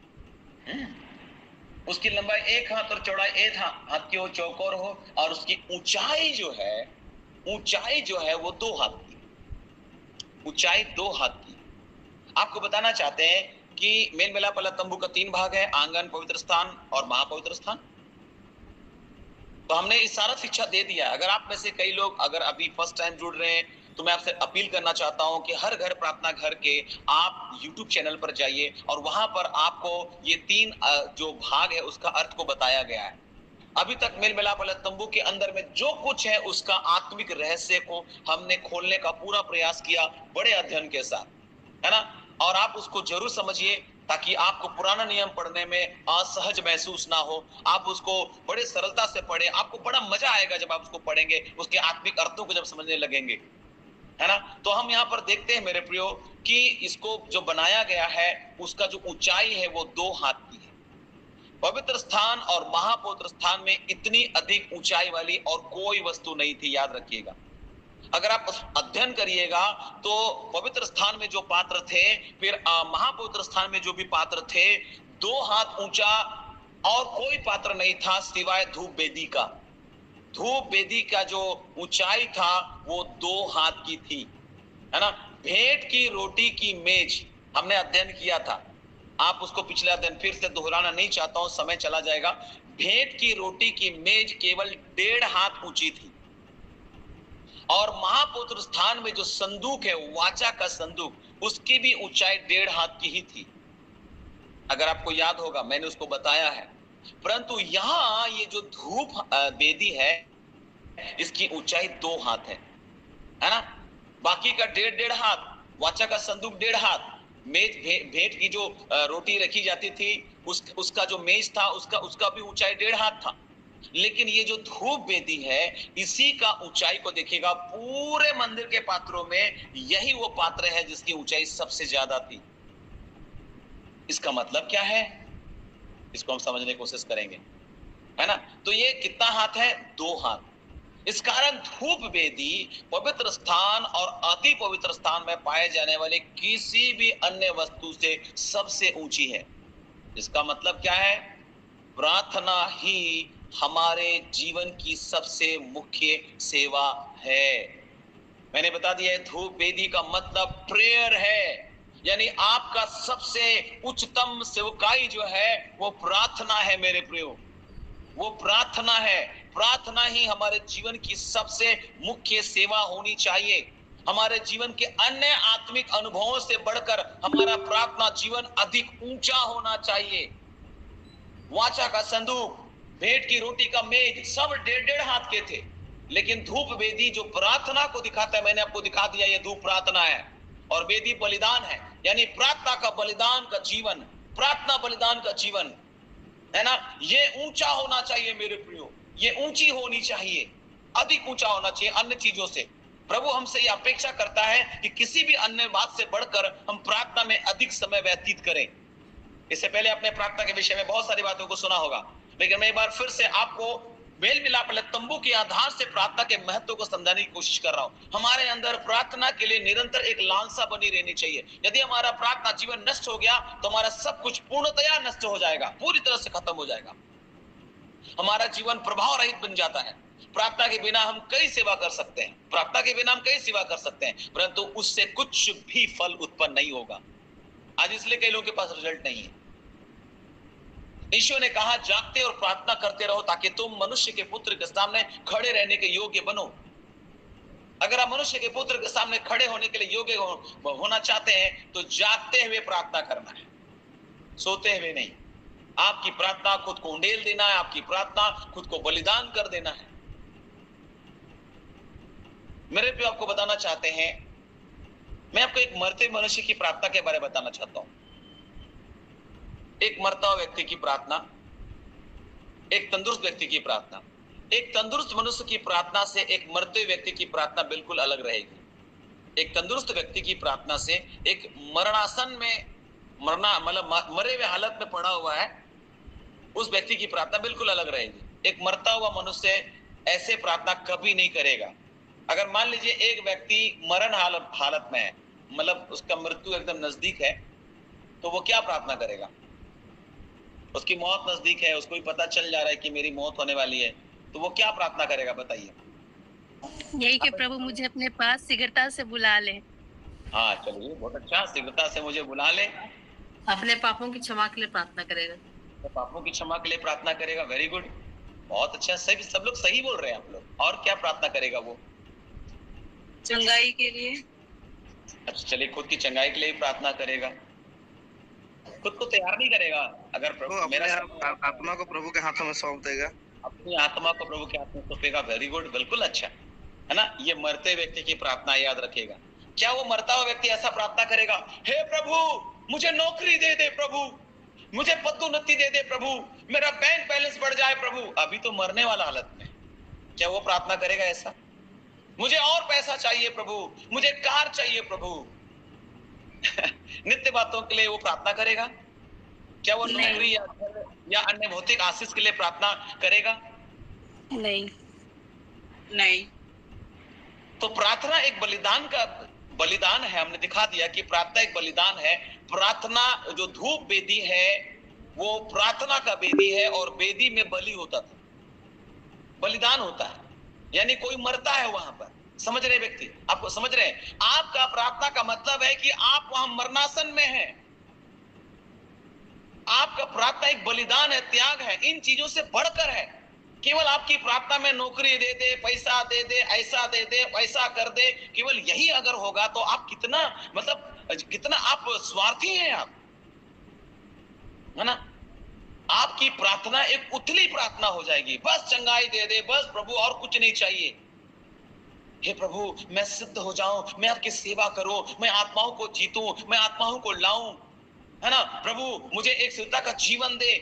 उसकी लंबाई 1 हाथ और चौड़ाई 1 हाथ की हो, चौकोर हो, और उसकी ऊंचाई जो है वो 2 हाथ की, ऊंचाई 2 हाथ की। आपको बताना चाहते हैं कि मेल मिलाप वाला तंबू का 3 भाग है, आंगन, पवित्र स्थान और महापवित्र स्थान। तो हमने इस सारा शिक्षा दे दिया। अगर आप में से कई लोग अगर अभी फर्स्ट टाइम जुड़ रहे हैं तो मैं आपसे अपील करना चाहता हूं कि हर घर प्रार्थना घर के आप YouTube चैनल पर जाइए और वहां पर आपको ये 3 जो भाग है उसका अर्थ को बताया गया है। अभी तक मेल मिलाप वाले तंबू के अंदर में जो कुछ है उसका आत्मिक रहस्य को हमने खोलने का पूरा प्रयास किया बड़े अध्ययन के साथ, है ना। और आप उसको जरूर समझिए ताकि आपको पुराना नियम पढ़ने में असहज महसूस ना हो, आप उसको बड़े सरलता से पढ़े, आपको बड़ा मजा आएगा जब आप उसको पढ़ेंगे, उसके आत्मिक अर्थों को जब समझने लगेंगे, है ना। तो हम यहाँ पर देखते हैं मेरे प्रियो कि इसको जो बनाया गया है उसका जो ऊंचाई है वो 2 हाथ की है। पवित्र स्थान और महापवित्र स्थान में इतनी अधिक ऊंचाई वाली और कोई वस्तु नहीं थी, याद रखिएगा। अगर आप अध्ययन करिएगा तो पवित्र स्थान में जो पात्र थे, फिर महापवित्र स्थान में जो भी पात्र थे, 2 हाथ ऊंचा और कोई पात्र नहीं था सिवाय धूप वेदी का। धूप वेदी का जो ऊंचाई था वो 2 हाथ की थी, है ना। भेंट की रोटी की मेज हमने अध्ययन किया था, आप उसको पिछले अध्ययन फिर से दोहराना नहीं चाहता हूं, समय चला जाएगा। भेंट की रोटी की मेज केवल 1.5 हाथ ऊंची थी और महापवित्र स्थान में जो संदूक है, वाचा का संदूक, उसकी भी ऊंचाई 1.5 हाथ की ही थी। अगर आपको याद होगा मैंने उसको बताया है। परंतु यहाँ ये जो धूप वेदी है इसकी ऊंचाई 2 हाथ है ना। बाकी का 1.5 हाथ, वाचा का संदूक 1.5 हाथ, मेज भेंट की जो रोटी रखी जाती थी उसका जो मेज था उसका भी ऊंचाई 1.5 हाथ था। लेकिन ये जो धूप वेदी है इसी का ऊंचाई को देखिएगा, पूरे मंदिर के पात्रों में यही वो पात्र है जिसकी ऊंचाई सबसे ज्यादा थी। इसका मतलब क्या है, इसको हम समझने की कोशिश करेंगे, है ना। तो ये कितना हाथ है, 2 हाथ। इस कारण धूप वेदी पवित्र स्थान और अति पवित्र स्थान में पाए जाने वाले किसी भी अन्य वस्तु से सबसे ऊंची है। इसका मतलब क्या है, प्रार्थना ही हमारे जीवन की सबसे मुख्य सेवा है। मैंने बता दिया है, धूप वेदी का मतलब प्रेयर है, यानी आपका सबसे उच्चतम सेवकाई जो है वो प्रार्थना है मेरे प्रियो, वो प्रार्थना है। प्रार्थना ही हमारे जीवन की सबसे मुख्य सेवा होनी चाहिए। हमारे जीवन के अन्य आत्मिक अनुभवों से बढ़कर हमारा प्रार्थना जीवन अधिक ऊंचा होना चाहिए। वाचा का संदूक, भेंट की रोटी का मेज सब 1.5 हाथ के थे, लेकिन धूप वेदी जो प्रार्थना को दिखाता है, मैंने आपको दिखा दिया ये धूप प्रार्थना है और वेदी बलिदान है, यानी प्रार्थना का बलिदान का जीवन, प्रार्थना बलिदान का जीवन, है ना। ये ऊंचा होना चाहिए मेरे प्रियो, ये ऊंची होनी चाहिए, अधिक ऊंचा होना चाहिए अन्य चीजों से। प्रभु हमसे ये अपेक्षा करता है कि किसी भी अन्य बात से बढ़कर हम प्रार्थना में अधिक समय व्यतीत करें। इससे पहले आपने प्रार्थना के विषय में बहुत सारी बातों को सुना होगा, लेकिन मैं एक बार फिर से आपको मेल मिलाप वाले तंबू के आधार से प्रार्थना के महत्व को समझाने की कोशिश कर रहा हूं। हमारे अंदर प्रार्थना के लिए निरंतर एक लालसा बनी रहनी चाहिए। यदि हमारा प्रार्थना जीवन नष्ट हो गया तो हमारा सब कुछ पूर्णतया नष्ट हो जाएगा, पूरी तरह से खत्म हो जाएगा, हमारा जीवन प्रभाव रहित बन जाता है। प्रार्थना के बिना हम कई सेवा कर सकते हैं, प्रार्थना के बिना हम कई सेवा कर सकते हैं, परंतु उससे कुछ भी फल उत्पन्न नहीं होगा। आज इसलिए कई लोगों के पास रिजल्ट नहीं है। ईश्वर ने कहा जागते और प्रार्थना करते रहो ताकि तुम मनुष्य के पुत्र के सामने खड़े रहने के योग्य बनो। अगर आप मनुष्य के पुत्र के सामने खड़े होने के लिए योग्य होना चाहते हैं तो जागते हुए प्रार्थना करना है, सोते हुए नहीं। आपकी प्रार्थना खुद को उंडेल देना है, आपकी प्रार्थना खुद को बलिदान कर देना है। मेरे पे आपको बताना चाहते हैं, मैं आपको एक मरते मनुष्य की प्रार्थना के बारे में बताना चाहता हूं। एक मरता हुआ व्यक्ति की प्रार्थना, एक तंदुरुस्त व्यक्ति की प्रार्थना, एक तंदुरुस्त मनुष्य की प्रार्थना से एक मरते व्यक्ति की प्रार्थना बिल्कुल अलग रहेगी। एक तंदुरुस्त व्यक्ति की प्रार्थना से एक मरणासन में मरना मतलब मरे हुए हालत में पड़ा हुआ है उस व्यक्ति की प्रार्थना बिल्कुल अलग रहेगी। एक मरता हुआ मनुष्य ऐसे प्रार्थना कभी नहीं करेगा। अगर मान लीजिए एक व्यक्ति मरण हालत में है, मतलब उसका मृत्यु एकदम नजदीक है, तो वो क्या प्रार्थना करेगा? उसकी मौत नजदीक है, उसको भी पता चल जा रहा है कि मेरी मौत होने वाली है, तो वो क्या प्रार्थना करेगा बताइए? यही कि प्रभु मुझे अपने पास शीघ्रता से बुला ले। हाँ चलिए, बहुत अच्छा, शीघ्रता से मुझे बुला ले। अपने पापों की क्षमा के लिए प्रार्थना करेगा। तो पापों की क्षमा के लिए प्रार्थना करेगा, वेरी गुड, बहुत अच्छा, सही, सब लोग सही बोल रहे हैं आप लोग। और क्या प्रार्थना करेगा वो? चंगाई के लिए। अच्छा चलिए, खुद की चंगाई के लिए प्रार्थना करेगा, खुद को तैयार नहीं करेगा। अगर प्रभु मेरा आत्मा को प्रभु के हाथों में सौंप देगा। अपनी आत्मा को प्रभु के हाथ में सौंपेगा, वेरी गुड, बिल्कुल अच्छा है ना। ये मरते व्यक्ति की प्रार्थना याद रखेगा। क्या वो मरता हुआ व्यक्ति ऐसा प्रार्थना करेगा, हे प्रभु मुझे नौकरी दे दे प्रभु, मुझे पदोन्नति दे दे प्रभु, मेरा बैंक बैलेंस बढ़ जाए प्रभु? अभी तो मरने वाला हालत में, क्या वो प्रार्थना करेगा ऐसा? मुझे और पैसा चाहिए प्रभु, मुझे कार चाहिए प्रभु। नित्य बातों के लिए वो प्रार्थना करेगा? क्या वो नौकरी या अन्य भौतिक आशीष के लिए प्रार्थना करेगा? नहीं। नहीं। तो प्रार्थना एक बलिदान है। हमने दिखा दिया कि प्रार्थना एक बलिदान है। प्रार्थना जो धूप वेदी है वो प्रार्थना का वेदी है, और वेदी में बलि होता था, बलिदान होता है, यानी कोई मरता है वहां पर। समझ रहे व्यक्ति? आपको समझ रहे हैं? आपका प्रार्थना का मतलब है कि आप वहां मरणासन में हैं। आपका प्रार्थना एक बलिदान है, त्याग है, इन चीजों से बढ़कर है। केवल आपकी प्रार्थना में नौकरी दे दे, पैसा दे दे, ऐसा दे दे, वैसा कर दे, केवल यही अगर होगा तो आप कितना, मतलब कितना आप स्वार्थी हैं आप, है ना। आपकी प्रार्थना एक उथली प्रार्थना हो जाएगी, बस चंगाई दे दे, बस प्रभु और कुछ नहीं चाहिए। हे प्रभु मैं सिद्ध हो जाऊं, मैं आपकी सेवा करूं, मैं आत्माओं को जीतूं, मैं आत्माओं को लाऊं, है ना। प्रभु मुझे एक स्थिरता का जीवन दे,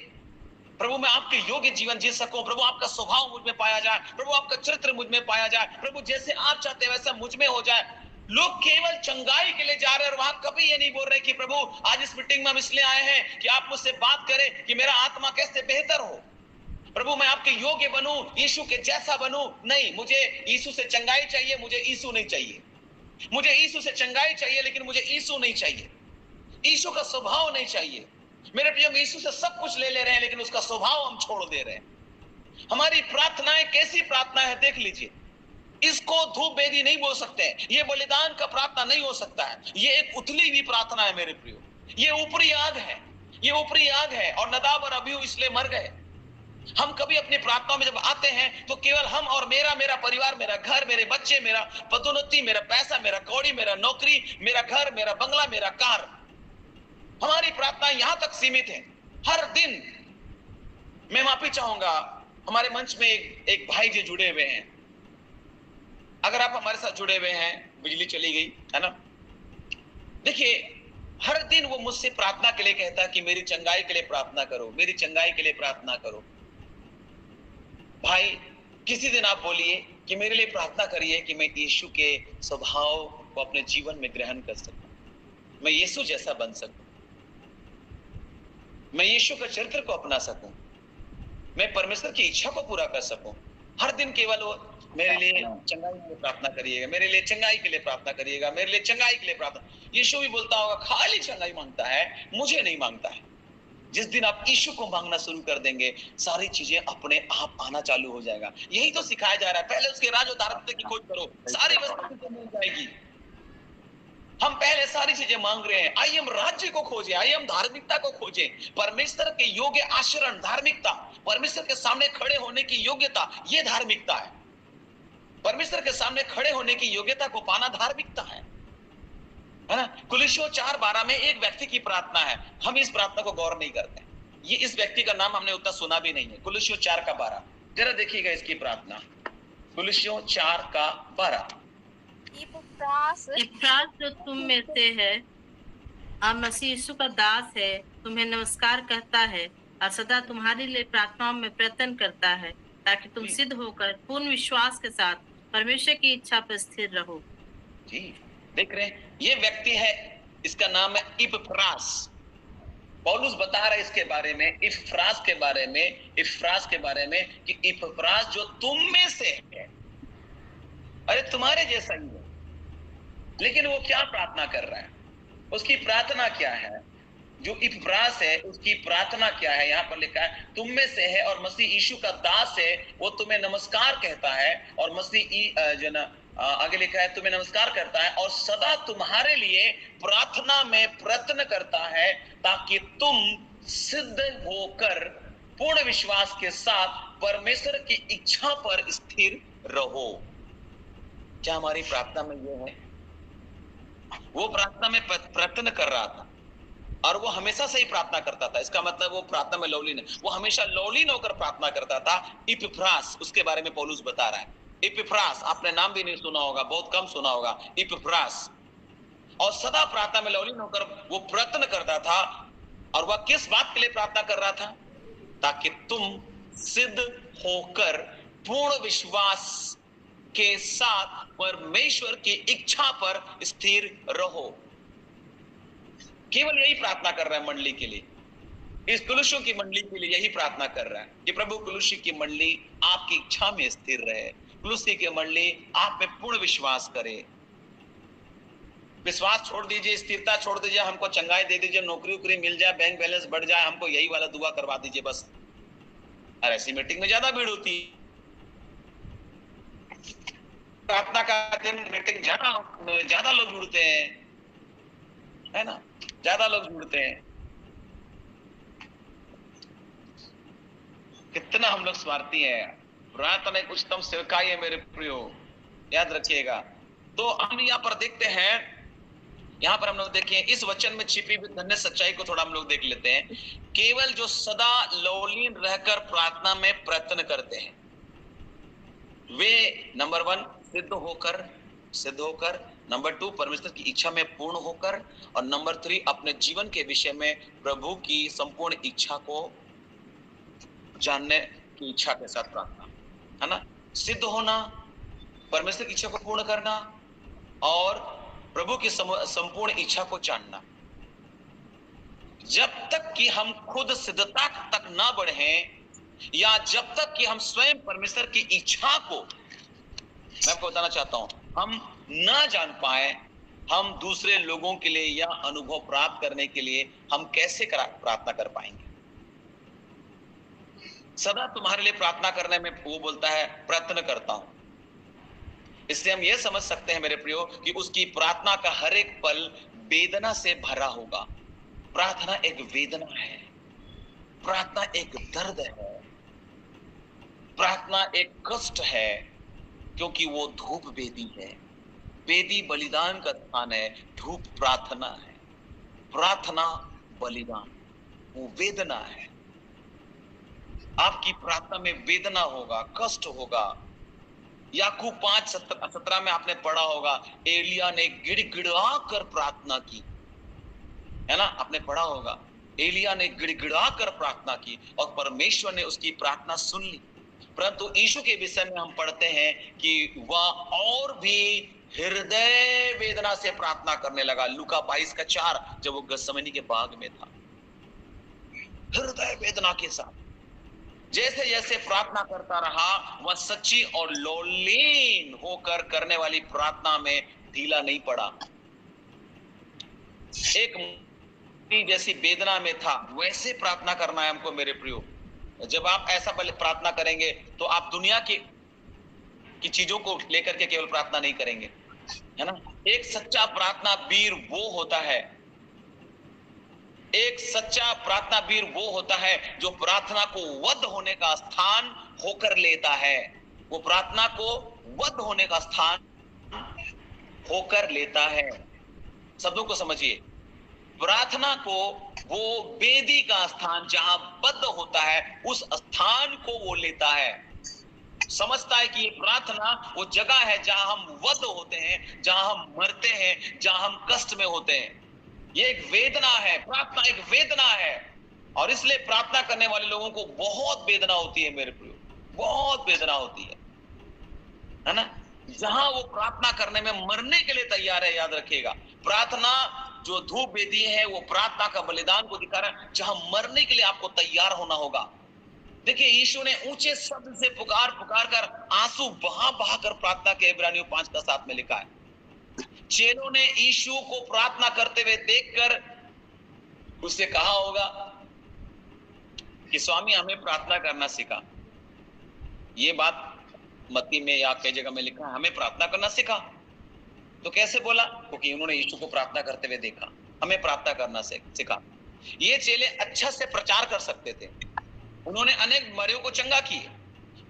प्रभु मैं आपके योग्य जीवन जी सकूं, प्रभु आपका स्वभाव मुझ में पाया जाए, प्रभु आपका चरित्र मुझ में पाया जाए, प्रभु जैसे आप चाहते हैं वैसा मुझ में हो जाए। लोग केवल चंगाई के लिए जा रहे हैं और वहां कभी ये नहीं बोल रहे कि प्रभु आज इस मीटिंग में हम इसलिए आए हैं कि आप मुझसे बात करें कि मेरा आत्मा कैसे बेहतर हो, प्रभु मैं आपके योग्य बनूं, यीशु के जैसा बनूं। नहीं, मुझे यीशु से चंगाई चाहिए, मुझे यीशु नहीं चाहिए। मुझे यीशु से चंगाई चाहिए लेकिन मुझे यीशु नहीं चाहिए, यीशु का स्वभाव नहीं चाहिए। मेरे प्रिय, हम यीशु से सब कुछ ले रहे हैं लेकिन उसका स्वभाव हम छोड़ दे रहे हैं। हमारी प्रार्थनाएं कैसी प्रार्थना है देख लीजिए। इसको धूप वेदी नहीं बोल सकते, ये बलिदान का प्रार्थना नहीं हो सकता है, ये एक उथली हुई प्रार्थना है मेरे प्रियो। ये ऊपरी आग है, ये ऊपरी आग है। और नदाब और अबीहू इसलिए मर गए। हम कभी अपनी प्रार्थनाओं में जब आते हैं तो केवल हम और मेरा परिवार, मेरा घर, मेरे बच्चे, मेरा पदोन्नति, मेरा पैसा, मेरा कौड़ी, मेरा नौकरी, मेरा घर, मेरा बंगला, मेरा कार, हमारी प्रार्थना यहां तक सीमित है। हर दिन मैं माफी चाहूंगा, हमारे मंच में एक भाई जी जुड़े हुए हैं। अगर आप हमारे साथ जुड़े हुए हैं, बिजली चली गई है ना, देखिए हर दिन वो मुझसे प्रार्थना के लिए कहता है कि मेरी चंगाई के लिए प्रार्थना करो, मेरी चंगाई के लिए प्रार्थना करो। भाई किसी दिन आप बोलिए कि मेरे लिए प्रार्थना करिए कि मैं यीशु के स्वभाव को अपने जीवन में ग्रहण कर सकूं, मैं यीशु जैसा बन सकूं, मैं यीशु के चरित्र को अपना सकूं, मैं परमेश्वर की इच्छा को पूरा कर सकूं। हर दिन केवल वो मेरे लिए चंगाई के लिए प्रार्थना करिएगा, मेरे लिए चंगाई के लिए प्रार्थना करिएगा, मेरे लिए चंगाई के लिए प्रार्थना। यीशु भी बोलता होगा खाली चंगाई मांगता है, मुझे नहीं मांगता है। जिस दिन आप यीशु को मांगना शुरू कर देंगे, सारी चीजें अपने आप आना चालू हो जाएगा। यही तो सिखाया जा रहा है, पहले उसके राज और धार्मिकता की खोज करो, सारी वस्तुएं मिल जाएगी। हम पहले सारी चीजें मांग रहे हैं, आइए हम राज्य को खोजें, आइए हम धार्मिकता को खोजें, परमेश्वर के योग्य आचरण, धार्मिकता, परमेश्वर के सामने खड़े होने की योग्यता, ये धार्मिकता है। परमेश्वर के सामने खड़े होने की योग्यता को पाना धार्मिकता है ना। कुलिस्सियों 4:12 में एक व्यक्ति की प्रार्थना है, हम इस प्रार्थना को गौर नहीं करते। ये इस व्यक्ति का नाम हमने उतना सुना भी नहीं है। कुलिस्सियों 4:12 जरा देखिएगा इसकी प्रार्थना। कुलिस्सियों 4:12। इपफ्रास जो तुम में से है और मसीह यीशु का दास है, तुम्हें नमस्कार कहता है और सदा तुम्हारे लिए प्रार्थनाओं में प्रयत्न करता है, ताकि तुम सिद्ध होकर पूर्ण विश्वास के साथ परमेश्वर की इच्छा पर स्थिर रहो। जी देख रहे हैं, ये व्यक्ति है, इसका नाम है इपफ्रास। पौलुस बता रहा है इसके बारे में, इपफ्रास के बारे में कि इपफ्रास जो तुम में से है, अरे तुम्हारे जैसा ही है। लेकिन वो क्या प्रार्थना कर रहा है, उसकी प्रार्थना क्या है? जो इपफ्रास है उसकी प्रार्थना क्या है? यहाँ पर लिखा है तुम में से है और मसीह यीशु का दास है, वो तुम्हें नमस्कार कहता है। और मसीह आगे लिखा है तुम्हें नमस्कार करता है और सदा तुम्हारे लिए प्रार्थना में प्रयत्न करता है, ताकि तुम सिद्ध होकर पूर्ण विश्वास के साथ परमेश्वर की इच्छा पर स्थिर रहो। क्या हमारी प्रार्थना में ये है? वो प्रार्थना में प्रयत्न कर रहा था, और वो हमेशा से ही प्रार्थना करता था। इसका मतलब वो प्रार्थना में लौलीन है, वो हमेशा लौलीन होकर प्रार्थना करता था। इपिफ्रास, उसके बारे में पौलुस बता रहा है। इपिफ्रास, आपने नाम भी नहीं सुना होगा, बहुत कम सुना होगा, इपिफ्रास। और सदा प्रार्थना में लौलीन होकर वो प्रयत्न करता था। और वह किस बात के लिए प्रार्थना कर रहा था? ताकि तुम सिद्ध होकर पूर्ण विश्वास के साथ परमेश्वर की इच्छा पर स्थिर रहो। केवल यही प्रार्थना कर रहा है मंडली के लिए, इस कुलुसियों की मंडली के लिए यही प्रार्थना कर रहा है कि प्रभु कुलुसी की मंडली आपकी इच्छा में स्थिर रहे, कुलुसी की मंडली आप में पूर्ण विश्वास करे। विश्वास छोड़ दीजिए, स्थिरता छोड़ दीजिए, हमको चंगाई दे दीजिए, नौकरी उकरी मिल जाए, बैंक बैलेंस बढ़ जाए, हमको यही वाला दुआ करवा दीजिए बस। और ऐसी मीटिंग में ज्यादा भीड़ होती है, प्रार्थना का दिन मीटिंग ज्यादा लोग जुड़ते हैं, है ना, ज्यादा लोग जुड़ते हैं। कितना हम लोग स्वार्थी हैं। प्रार्थना एक उच्चतम सेवकाई है मेरे प्रियो, याद रखिएगा। तो हम यहाँ पर देखते हैं, यहाँ पर हम लोग देखिए इस वचन में छिपी हुई धन्य सच्चाई को थोड़ा हम लोग देख लेते हैं। केवल जो सदा लौलीन रहकर प्रार्थना में प्रयत्न करते हैं वे नंबर 1 सिद्ध होकर, नंबर 2 परमेश्वर की इच्छा में पूर्ण होकर, और नंबर 3 अपने जीवन के विषय में प्रभु की संपूर्ण इच्छा को जानने की इच्छा के साथ प्रार्थना, है ना। सिद्ध होना, परमेश्वर की इच्छा को पूर्ण करना और प्रभु की संपूर्ण इच्छा को जानना। जब तक कि हम खुद सिद्धता तक ना बढ़े या जब तक कि हम स्वयं परमेश्वर की इच्छा को, मैं आपको बताना चाहता हूं, हम ना जान पाए, हम दूसरे लोगों के लिए या अनुभव प्राप्त करने के लिए हम कैसे प्रार्थना कर पाएंगे। सदा तुम्हारे लिए प्रार्थना करने में वो बोलता है प्रयत्न करता हूं। इससे हम ये समझ सकते हैं मेरे प्रियो कि उसकी प्रार्थना का हर एक पल वेदना से भरा होगा। प्रार्थना एक वेदना है, प्रार्थना एक दर्द है, प्रार्थना एक कष्ट है, क्योंकि वो धूप वेदी है। वेदी बलिदान का स्थान है, धूप प्रार्थना है। प्रार्थना बलिदान, वो वेदना है। आपकी प्रार्थना में वेदना होगा, कष्ट होगा। याकूब 5:17 में आपने पढ़ा होगा, एलिया ने गिड़गिड़ा कर प्रार्थना की, है ना, आपने पढ़ा होगा। एलिया ने गिड़गिड़ा कर प्रार्थना की और परमेश्वर ने उसकी प्रार्थना सुन ली। परंतु यीशु के विषय में हम पढ़ते हैं कि वह और भी हृदय वेदना से प्रार्थना करने लगा। लूका 22:4, जब वो गत्सेमनी के बाग में था, हृदय वेदना के साथ जैसे जैसे प्रार्थना करता रहा, वह सच्ची और लौलीन होकर करने वाली प्रार्थना में ढीला नहीं पड़ा। एक जैसी वेदना में था, वैसे प्रार्थना करना है हमको मेरे प्रियो। जब आप ऐसा प्रार्थना करेंगे तो आप दुनिया की चीजों को लेकर के केवल प्रार्थना नहीं करेंगे, है ना। एक सच्चा प्रार्थना वीर वो होता है, एक सच्चा प्रार्थना वीर वो होता है जो प्रार्थना को वध होने का स्थान होकर लेता है। वो प्रार्थना को वध होने का स्थान होकर लेता है। शब्दों को समझिए, प्रार्थना को वो वेदी का स्थान जहां बद्ध होता है, उस स्थान को वो लेता है। समझता है कि ये प्रार्थना वो जगह है जहां हम वध होते हैं, जहां हम मरते हैं, जहां हम कष्ट में होते हैं। ये एक वेदना है, प्रार्थना एक वेदना है। और इसलिए प्रार्थना करने वाले लोगों को बहुत वेदना होती है मेरे प्रियो, बहुत वेदना होती है ना। जहां वो प्रार्थना करने में मरने के लिए तैयार है, याद रखिएगा। प्रार्थना जो धूप वेदी है, वो प्रार्थना का बलिदान को दिखा रहा है, जहां मरने के लिए आपको तैयार होना होगा। देखिए, यीशु ने ऊंचे शब्द से पुकार पुकार कर, आंसू बहा बहा कर प्रार्थना के, इब्रानियों 5:7 में लिखा है। चेलों ने यीशु को प्रार्थना करते हुए देखकर उससे कहा होगा कि स्वामी हमें प्रार्थना करना सिखा। ये बात मत्ती में या कई जगह में लिखा है, हमें प्रार्थना करना सिखा। तो कैसे बोला? क्योंकि उन्होंने यीशु को प्रार्थना करते हुए देखा, हमें प्रार्थना करना सिखा। ये चेले अच्छा से प्रचार कर सकते थे, उन्होंने अनेक मरियों को चंगा किए,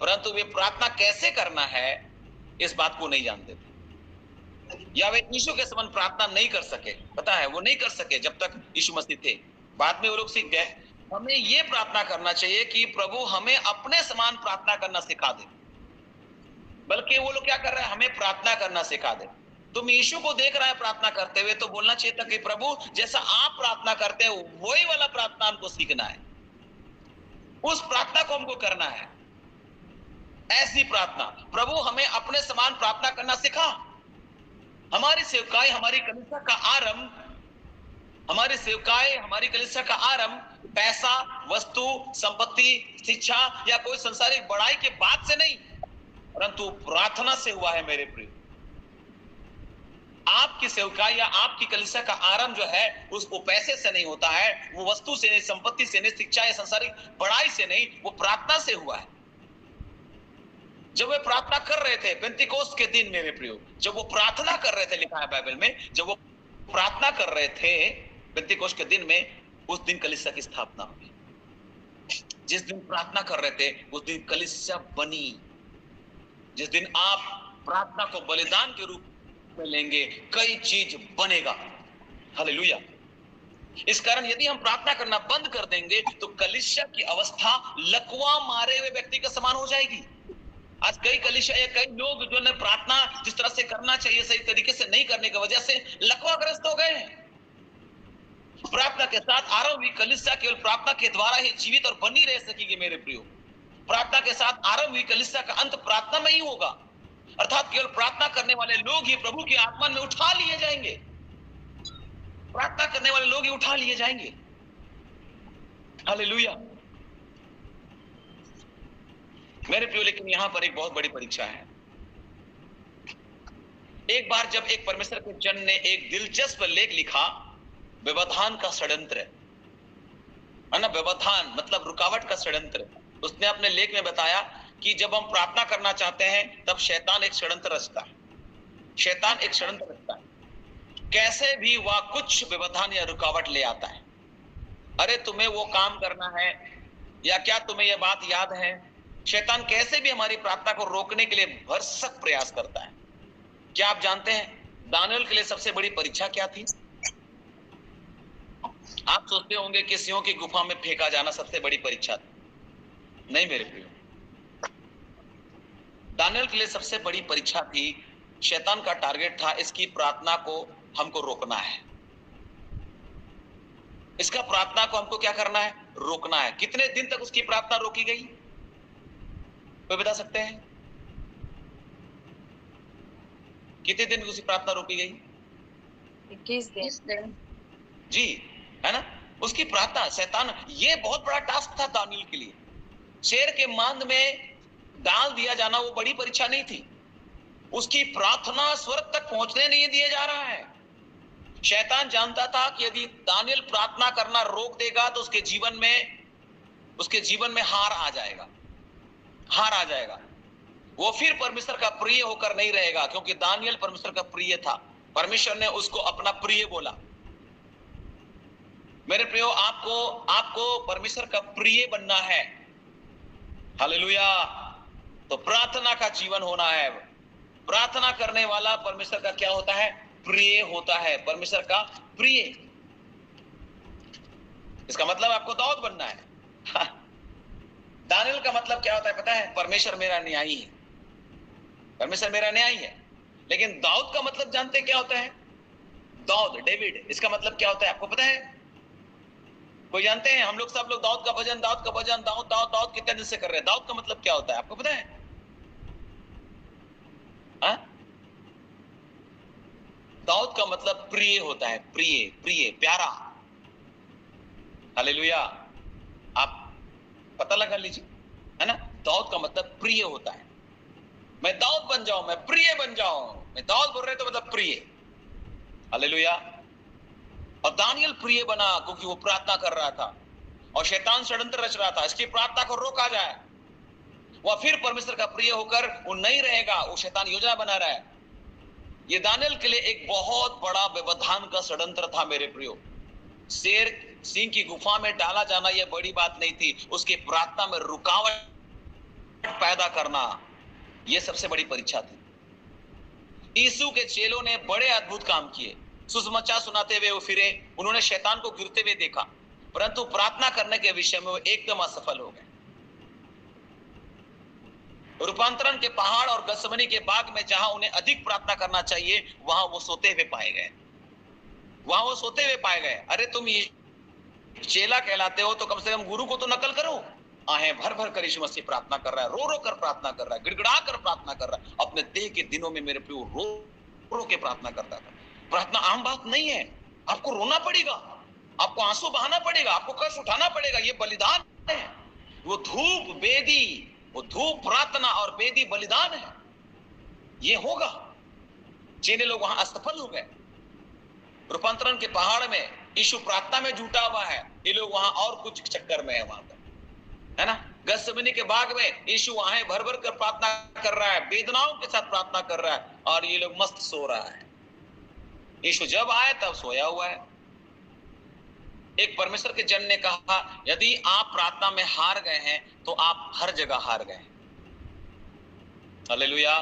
परंतु वे प्रार्थना कैसे करना है इस बात को नहीं जानते थे। या वे यीशु के समान प्रार्थना नहीं कर सके। पता है, वो नहीं कर सके जब तक यीशु मसीह थे। बाद में वो लोग सीख गए। हमें ये प्रार्थना करना चाहिए कि प्रभु हमें अपने समान प्रार्थना करना सिखा दे। बल्कि वो लोग क्या कर रहे हैं, हमें प्रार्थना करना सिखा दे। तुम यीशु को देख रहा है प्रार्थना करते हुए, तो बोलना चाहिए था कि प्रभु जैसा आप प्रार्थना करते हो वही वाला प्रार्थना हमको सीखना है, उस प्रार्थना को हमको करना है। ऐसी प्रार्थना, प्रभु हमें अपने समान प्रार्थना करना सिखा। हमारी सेवकाई, हमारी कलीसिया का आरंभ, हमारी सेवकाई, हमारी कलीसिया का आरंभ पैसा, वस्तु, संपत्ति, शिक्षा या कोई संसारिक बड़ाई के बाद से नहीं, परंतु प्रार्थना से हुआ है। मेरे प्रिय, आपकी सेवकाई या आपकी कलीसिया का आरंभ जो है वो पैसे से नहीं होता है, वो वस्तु से नहीं, संपत्ति से नहीं, शिक्षा या संसारिक बड़ाई से नहीं, वो प्रार्थना से हुआ है। जब वे प्रार्थना कर रहे थे पेंतिकोस्त के दिन, मेरे प्रियो, जब वो प्रार्थना कर रहे थे, लिखा है बाइबल में, जब वो प्रार्थना कर रहे थे पेंतिकोस्त के दिन में, उस दिन कलीसिया की स्थापना हुई। जिस दिन प्रार्थना कर रहे थे उस दिन कलीसिया बनी। जिस दिन आप प्रार्थना को बलिदान के रूप में लेंगे, कई चीज बनेगा। हालेलुया। इस कारण यदि हम प्रार्थना करना बंद कर देंगे तो कलीसिया की अवस्था लकवा मारे हुए व्यक्ति के समान हो जाएगी। आज कई कलीसिया या कई लोग जो ने प्रार्थना जिस तरह से करना चाहिए सही तरीके से नहीं करने की वजह से लकवाग्रस्त हो गए हैं। प्रार्थना के साथ आरंभ हुई कलीसिया केवल प्रार्थना के द्वारा ही जीवित और बनी रह सकेगी। मेरे प्रियो, प्रार्थना के साथ आरंभ हुई कलीसिया का अंत प्रार्थना में ही होगा। अर्थात केवल प्रार्थना करने वाले लोग ही प्रभु के आत्मा में उठा लिए जाएंगे। प्रार्थना करने वाले लोग ही उठा लिए जाएंगे। हालेलुया। मेरे प्रियो, लेकिन यहां पर एक बहुत बड़ी परीक्षा है। एक बार जब एक परमेश्वर के जन ने एक दिलचस्प लेख लिखा, व्यवधान का षड्यंत्र, है ना। व्यवधान मतलब रुकावट का षड्यंत्र। उसने अपने लेख में बताया कि जब हम प्रार्थना करना चाहते हैं तब शैतान एक षड्यंत्र रचता है। शैतान एक षड्यंत्र रचता है, कैसे भी वह कुछ व्यवधान या रुकावट ले आता है। अरे तुम्हें वो काम करना है, या क्या तुम्हें यह बात याद है। शैतान कैसे भी हमारी प्रार्थना को रोकने के लिए भरसक प्रयास करता है। क्या आप जानते हैं दानियल के लिए सबसे बड़ी परीक्षा क्या थी? आप सोचते होंगे कि सिंहों की गुफा में फेंका जाना सबसे बड़ी परीक्षा थी। नहीं मेरे प्रियो, दानियल के लिए सबसे बड़ी परीक्षा थी, शैतान का टारगेट था इसकी प्रार्थना को हमको रोकना है। इसका प्रार्थना को हमको क्या करना है? रोकना है। कितने दिन तक उसकी प्रार्थना रोकी गई, कोई बता सकते हैं? कितने दिन उसकी प्रार्थना रोकी गई? 21 दिन। जी, है ना। उसकी प्रार्थना, शैतान, ये बहुत बड़ा टास्क था दानियल के लिए। शेर के मांद में डाल दिया जाना वो बड़ी परीक्षा नहीं थी। उसकी प्रार्थना स्वर्ग तक पहुंचने नहीं दिया जा रहा है। शैतान जानता था कि यदि दानियल प्रार्थना करना रोक देगा तो उसके जीवन में हार आ जाएगा, हार आ जाएगा। वो फिर परमेश्वर का प्रिय होकर नहीं रहेगा, क्योंकि दानियल परमेश्वर का प्रिय था। परमेश्वर ने उसको अपना प्रिय बोला। मेरे प्रियो, आपको परमेश्वर का प्रिय बनना है। हालेलुया। तो प्रार्थना का जीवन होना है। प्रार्थना करने वाला परमेश्वर का क्या होता है? प्रिय होता है, परमेश्वर का प्रिय। इसका मतलब आपको दाऊद बनना है। दानियल का मतलब क्या होता है पता है? परमेश्वर मेरा न्यायी है, परमेश्वर मेरा न्यायी है। लेकिन दाऊद का मतलब जानते क्या होता है? दाऊद, डेविड, इसका मतलब क्या होता है आपको पता है? कोई जानते हैं? हम लोग सब लोग दाऊद का भजन, दाऊद का भजन, दाऊद दाऊद दाऊद कितने दिन से कर रहे हैं। दाऊद का मतलब क्या होता है आपको पता है? दाऊद का मतलब प्रिय होता है, प्रिय, प्रिय, प्यारा। हालेलुया। आप पता लगा लीजिए, है ना। दाऊद का मतलब प्रिय होता है। मैं दाऊद बन जाऊं, मैं प्रिय बन जाऊं। मैं दाऊद बोल रहे तो मतलब प्रिय। हालेलुया। और दानियल प्रिय बना क्योंकि वो प्रार्थना कर रहा था और शैतान षड्यंत्र रच रहा था इसकी प्रार्थना को रोका जाए। वह फिर परमेश्वर का प्रिय होकर वो नहीं रहेगा, वो शैतान योजना बना रहा है। ये दानियल के लिए एक बहुत बड़ा व्यवधान का षड्यंत्र था। मेरे प्रियो, शेर सिंह की गुफा में डाला जाना यह बड़ी बात नहीं थी, उसकी प्रार्थना में रुकावट पैदा करना यह सबसे बड़ी परीक्षा थी। यीशु के चेलों ने बड़े अद्भुत काम किए। सुसमाचार सुनाते हुए वो फिरे, उन्होंने शैतान को गिरते हुए देखा, परंतु प्रार्थना करने के विषय में वो एकदम असफल हो गए। रूपांतरण के पहाड़ और गत्सेमनी के बाग में जहां उन्हें अधिक प्रार्थना करना चाहिए, वहां वो सोते हुए पाए गए। वहां वो सोते हुए पाए गए। अरे तुम चेला कहलाते हो तो कम से कम गुरु को तो नकल करो। आहें भर भर कर यीशु मसीह प्रार्थना कर रहा है, रो रो कर प्रार्थना कर रहा है, गिड़गिड़ा कर प्रार्थना कर रहा है। अपने देह के दिनों में मेरे प्रियो रो रो के प्रार्थना करता था। प्रार्थना आम बात नहीं है, आपको रोना पड़ेगा, आपको आंसू बहाना पड़ेगा, आपको कष्ट उठाना पड़ेगा। ये बलिदान है, वो धूप वेदी, वो धूप प्रार्थना और वेदी बलिदान है। ये होगा। चीनी लोग वहां असफल हो गए। रूपांतरण के पहाड़ में यीशु प्रार्थना में जुटा हुआ है, ये लोग वहां और कुछ चक्कर में है वहां पर, है ना। गत्सेमनी के बाग में यीशु वहां भर भर कर प्रार्थना कर रहा है, वेदनाओं के साथ प्रार्थना कर रहा है, और ये लोग मस्त सो रहा है। यीशु जब आए तब सोया हुआ है। एक परमेश्वर के जन ने कहा, यदि आप प्रार्थना में हार गए हैं तो आप हर जगह हार गए। हालेलुया।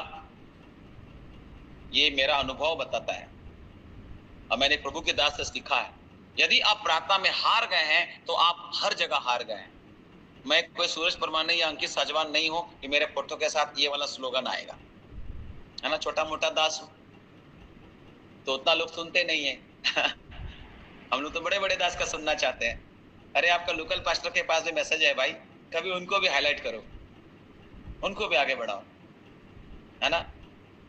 ये मेरा अनुभव बताता है, और मैंने प्रभु के दास से सीखा है, यदि आप प्रार्थना में हार गए हैं तो आप हर जगह हार गए हैं। मैं कोई सूरज परमार नहीं या अंकित साजवान नहीं हूं कि मेरे पुरतों के साथ ये वाला स्लोगन आएगा, है ना। छोटा मोटा दास हूं तो उतना लोग सुनते नहीं है। हम लोग तो बड़े बड़े दास का सुनना चाहते हैं। अरे आपका लोकल पास्टर के पास भी मैसेज है भाई, कभी उनको भी हाईलाइट करो, उनको भी आगे बढ़ाओ, है ना।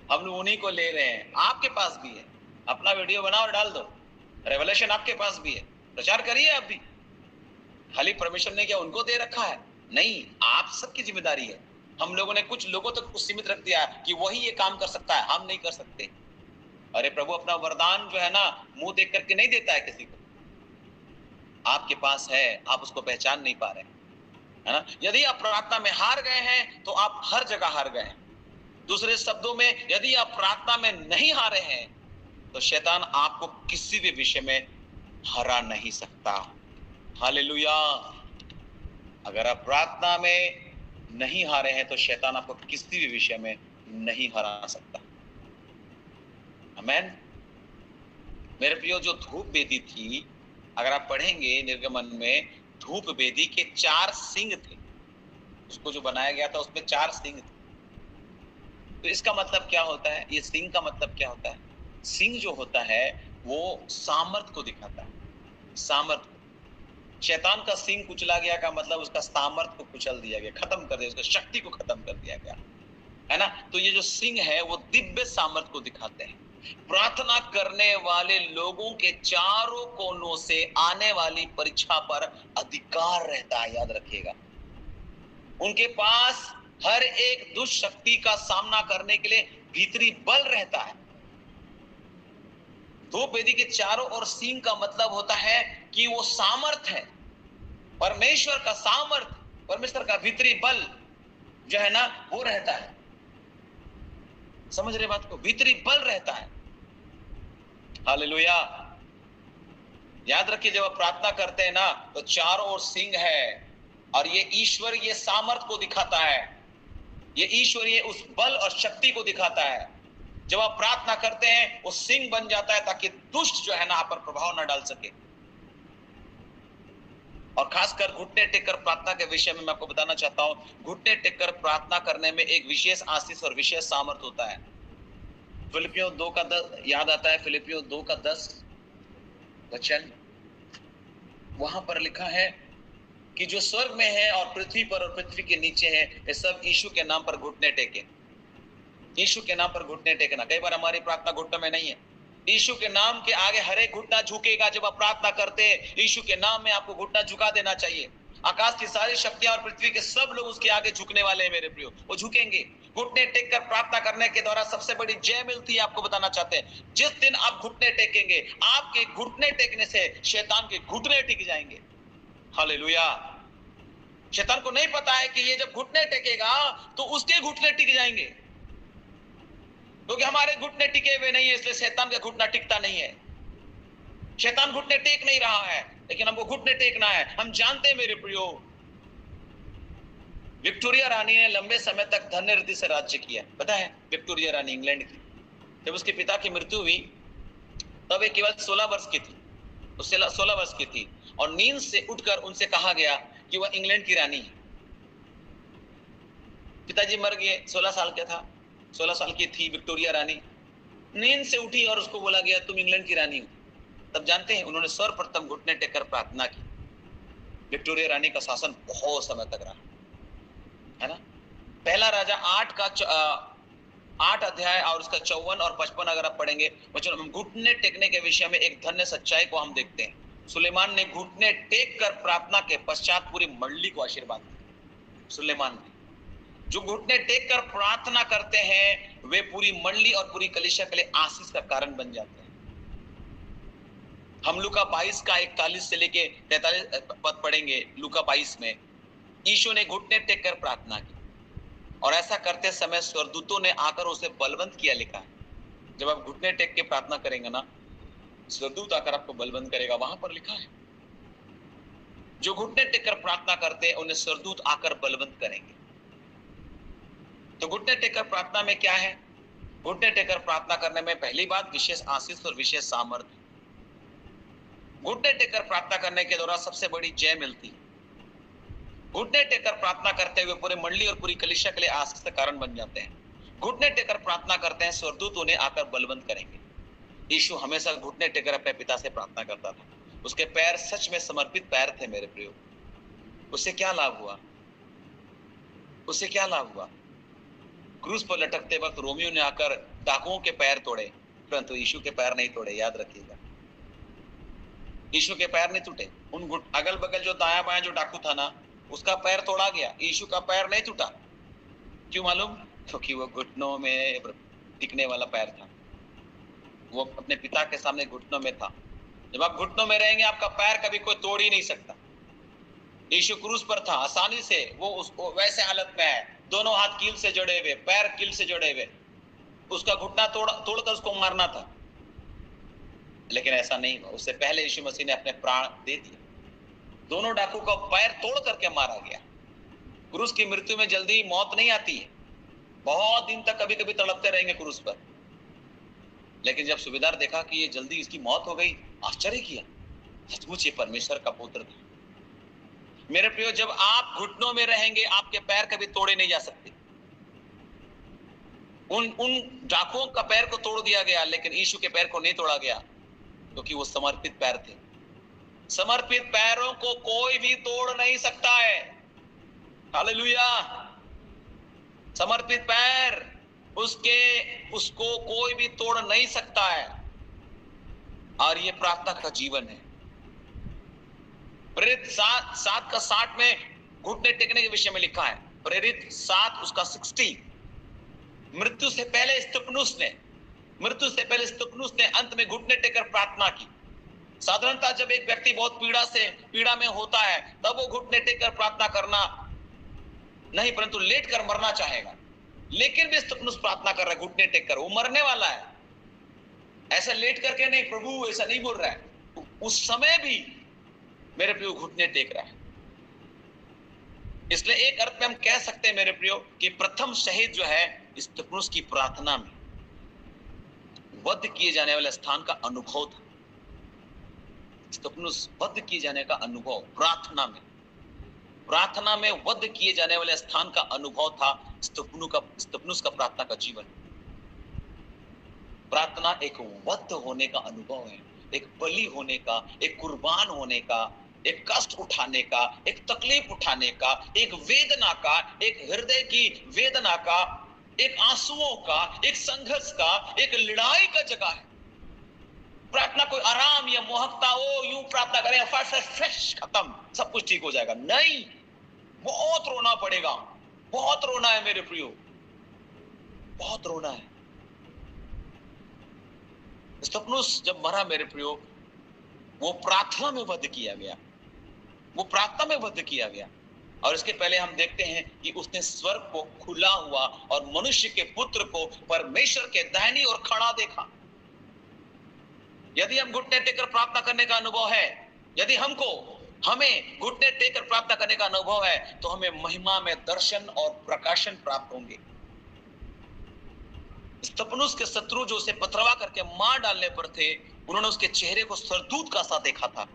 हम लोग उन्हीं को ले रहे हैं, आपके पास भी है, अपना वीडियो बनाओ और डाल दो। रेवलेशन आपके पास भी है, प्रचार करिए आप भी। खाली परमेश्वर ने क्या उनको दे रखा है? नहीं, आप सबकी जिम्मेदारी है। हम लोगों ने कुछ लोगों तक कुछ सीमित रख दिया कि वही ये काम कर सकता है, हम नहीं कर सकते। अरे प्रभु अपना वरदान जो है ना, मुंह देख करके नहीं देता है किसी को। आपके पास है, आप उसको पहचान नहीं पा रहे, है ना। यदि आप प्रार्थना में हार गए हैं तो आप हर जगह हार गए हैं। दूसरे शब्दों में, यदि आप प्रार्थना में नहीं हारे हैं तो शैतान आपको किसी भी विषय में हरा नहीं सकता। हालेलुया। अगर आप प्रार्थना में नहीं हारे हैं तो शैतान आपको किसी भी विषय में नहीं हरा सकता। आमेन। मेरे प्रियो, जो धूप वेदी थी, अगर आप पढ़ेंगे निर्गमन में, धूप वेदी के 4 सिंग थे। उसको जो बनाया गया था उसमें 4 सिंग थे। तो इसका मतलब क्या होता है? ये सिंग का मतलब क्या होता है? सिंग जो होता है वो सामर्थ को दिखाता है, सामर्थ। शैतान का सिंग कुचला गया का मतलब उसका सामर्थ को कुचल दिया गया, खत्म कर दिया, उसका शक्ति को खत्म कर दिया गया, है ना। तो ये जो सिंग है वो दिव्य सामर्थ को दिखाते हैं। प्रार्थना करने वाले लोगों के चारों कोनों से आने वाली परीक्षा पर अधिकार रहता है, याद रखिएगा। उनके पास हर एक दुष्ट शक्ति का सामना करने के लिए भीतरी बल रहता है। धूप वेदी के चारों ओर सींग का मतलब होता है कि वो सामर्थ है, परमेश्वर का सामर्थ, परमेश्वर का भीतरी बल जो है ना वो रहता है। समझ रहे बात को? भीतरी बल रहता है। हालेलुया। याद रखिए, जब आप प्रार्थना करते हैं ना तो चारों ओर सिंह है, और ये ईश्वर ये सामर्थ को दिखाता है, ये ईश्वर ये उस बल और शक्ति को दिखाता है। जब आप प्रार्थना करते हैं वो सिंह बन जाता है ताकि दुष्ट जो है ना आप पर प्रभाव न डाल सके। और खासकर घुटने टेक कर प्रार्थना के विषय में मैं आपको बताना चाहता हूं, घुटने टेक कर प्रार्थना करने में एक विशेष आशीष और विशेष सामर्थ होता है। फिलिपियों 2:10 याद आता है। फिलिपियों 2:10 वचन, वहां पर लिखा है कि जो स्वर्ग में है और पृथ्वी पर और पृथ्वी के नीचे है, ये सब यीशु के नाम पर घुटने टेके। यीशु के नाम पर घुटने टेकना। कई बार हमारी प्रार्थना घुटने में नहीं है। यीशु के नाम के आगे हर एक घुटना झुकेगा। जब आप प्रार्थना करते हैं यीशु के नाम में आपको घुटना झुका देना चाहिए। आकाश की सारी शक्तियां और पृथ्वी के सब लोग उसके आगे झुकने वाले हैं मेरे प्रियो, वो झुकेंगे। घुटने टेक कर प्रार्थना करने के द्वारा सबसे बड़ी जय मिलती है। आपको बताना चाहते हैं, जिस दिन आप घुटने टेकेंगे, आपके घुटने टेकने से शैतान के घुटने टिक जाएंगे। हालेलुया। शैतान को नहीं पता है कि ये जब घुटने टेकेगा तो उसके घुटने टिक जाएंगे, क्योंकि हमारे घुटने टिके हुए नहीं है, इसलिए शैतान का घुटना टिकता नहीं है। शैतान घुटने टेक नहीं रहा है, लेकिन हमको घुटने टेकना है। हम जानते हैं मेरे प्रियो, विक्टोरिया रानी ने लंबे समय तक धन्य रीति से राज्य किया। पता है, विक्टोरिया रानी इंग्लैंड की, जब उसके पिता की मृत्यु हुई तब वे केवल 16 वर्ष की थी, उससे 16 वर्ष की थी, और नींद से उठकर उनसे कहा गया कि वह इंग्लैंड की रानी है। पिताजी मर गए, 16 साल का था, 16 साल की थी विक्टोरिया रानी। नींद से उठी और उसको बोला गया तुम इंग्लैंड की रानी हो। तब जानते हैं उन्होंने सर्वप्रथम घुटने टेककर प्रार्थना की। विक्टोरिया रानी का शासन बहुत समय तक रहा, है ना। पहला राजा 8 अध्याय और उसका 54 और 55 अगर आप पढ़ेंगे, हम घुटने टेकने के विषय में एक धन्य सच्चाई को हम देखते हैं। सुलेमान ने घुटने टेक कर प्रार्थना के पश्चात पूरी मंडली को आशीर्वाद दिया। सुलेमान ने जो घुटने टेक कर प्रार्थना करते हैं वे पूरी मंडली और पूरी कलीसिया के लिए आशीष का कारण बन जाते हैं। हम लूका 22 का 41 से लेके 43 पद पढ़ेंगे। लूका 22 में यीशु ने घुटने टेक कर प्रार्थना की और ऐसा करते समय स्वर्गदूतों ने आकर उसे बलवंत किया, लिखा है। जब आप घुटने टेक के प्रार्थना करेंगे ना, स्वर्गदूत आकर आपको बलवंत करेगा, वहां पर लिखा है जो घुटने टेक कर प्रार्थना करते हैं उन्हें स्वर्गदूत आकर बलवंत करेंगे। तो घुटने टेक कर प्रार्थना में क्या है? घुटने टेक कर प्रार्थना करने में पहली बात विशेष आशीष और विशेष सामर्थ्य। घुटने टेक कर प्रार्थना करने के दौरान सबसे बड़ी जय मिलती है। घुटने टेक कर प्रार्थना करते हुए पूरी मंडली और पूरी कलीसिया के लिए आशीष का कारण बन जाते हैं। घुटने टेक कर प्रार्थना करते हैं, स्वर्गदूत उन्हें आकर बलवंत करेंगे। यीशु हमेशा घुटने टेक कर अपने पिता से प्रार्थना करता था। उसके पैर सच में समर्पित पैर थे मेरे प्रियो। उससे क्या लाभ हुआ? उससे क्या लाभ हुआ? क्रूस पर लटकते वक्त रोमियो ने आकर डाकुओं के पैर तोड़े, परंतु यीशु के पैर नहीं तोड़े। याद रखिएगा, यीशु के पैर नहीं टूटे। उन अगल बगल जो दाया बाया जो डाकू था ना, उसका पैर तोड़ा गया, यीशु का पैर नहीं टूटा। क्यों मालूम? क्योंकि वो घुटनों में टिकने वाला पैर था। वो अपने पिता के सामने घुटनों में था। जब आप घुटनों में रहेंगे आपका पैर कभी कोई तोड़ ही नहीं सकता। यीशु क्रूस पर था, आसानी से वो उसको वैसे हालत में है, दोनों हाथ कील से जड़े हुए, पैर कील से जड़े हुए, उसका घुटना तोड़कर उसको मारना था, लेकिन ऐसा नहीं हुआ। उससे पहले यीशु मसीह ने अपने प्राण दे दिए। दोनों डाकू का पैर तोड़ करके मारा गया। क्रूस की मृत्यु में जल्दी मौत नहीं आती है, बहुत दिन तक कभी कभी तड़पते रहेंगे क्रूस पर। लेकिन जब सूबेदार देखा कि ये जल्दी इसकी मौत हो गई, आश्चर्य किया, सचमुच ये परमेश्वर का पुत्र था। मेरे प्रियो, जब आप घुटनों में रहेंगे आपके पैर कभी तोड़े नहीं जा सकते। उन डाकुओं का पैर को तोड़ दिया गया, लेकिन यीशु के पैर को नहीं तोड़ा गया, क्योंकि वो समर्पित पैर थे। समर्पित पैरों को कोई भी तोड़ नहीं सकता है। हालेलुया। समर्पित पैर उसको कोई भी तोड़ नहीं सकता है। और ये प्रार्थना का जीवन है। प्रेरित 7:60 में घुटने टेकने के विषय में लिखा है। प्रेरित 7 उसका 60। मृत्यु से पहले स्तिफनुस ने अंत में घुटने टेककर प्रार्थना की। साधारणतः जब एक व्यक्ति बहुत पीड़ा में होता है तब वो घुटने टेककर प्रार्थना करना नहीं, परंतु लेट कर मरना चाहेगा। लेकिन भी स्तिफनुस प्रार्थना कर रहा है घुटने टेककर। वो मरने वाला है, ऐसा लेट करके नहीं, प्रभु ऐसा नहीं बोल रहा है। उस समय भी मेरे प्रियो घुटने टेक रहा है। इसलिए एक अर्थ में हम कह सकते हैं मेरे प्रियो कि प्रथम शहीद जो है स्तिफनुस की प्रार्थना में वध किए जाने वाले स्थान का अनुभव था। स्तिफनुस वध किए जाने का अनुभव प्रार्थना में वध किए जाने वाले स्थान का अनुभव था स्तिफनुस का प्रार्थना का जीवन। प्रार्थना एक वध होने का अनुभव है, एक बलि होने का, एक कुर्बान होने का, एक कष्ट उठाने का, एक तकलीफ उठाने का, एक वेदना का, एक हृदय की वेदना का, एक आंसुओं का, एक संघर्ष का, एक लड़ाई का जगह है। प्रार्थना कोई आराम या मोहकता हो यूं प्रार्थना करें फ्रेश खत्म सब कुछ ठीक हो जाएगा, नहीं। बहुत रोना पड़ेगा, बहुत रोना है मेरे प्रियो, बहुत रोना है। स्तिफनुस जब मरा मेरे प्रियो, वो प्रार्थना में वध किया गया, और इसके पहले हम देखते हैं कि उसने स्वर्ग को खुला हुआ और मनुष्य के पुत्र को परमेश्वर के दाहिनी ओर खड़ा देखा। यदि हम घुटने टेककर प्रार्थना करने का अनुभव है, यदि हमें घुटने टेककर प्रार्थना करने का अनुभव है, तो हमें महिमा में दर्शन और प्रकाशन प्राप्त होंगे। स्तफनुस के शत्रु जो उसे पथरवा करके मार डालने पर थे, उन्होंने उसके चेहरे को सरदूत का सा देखा था।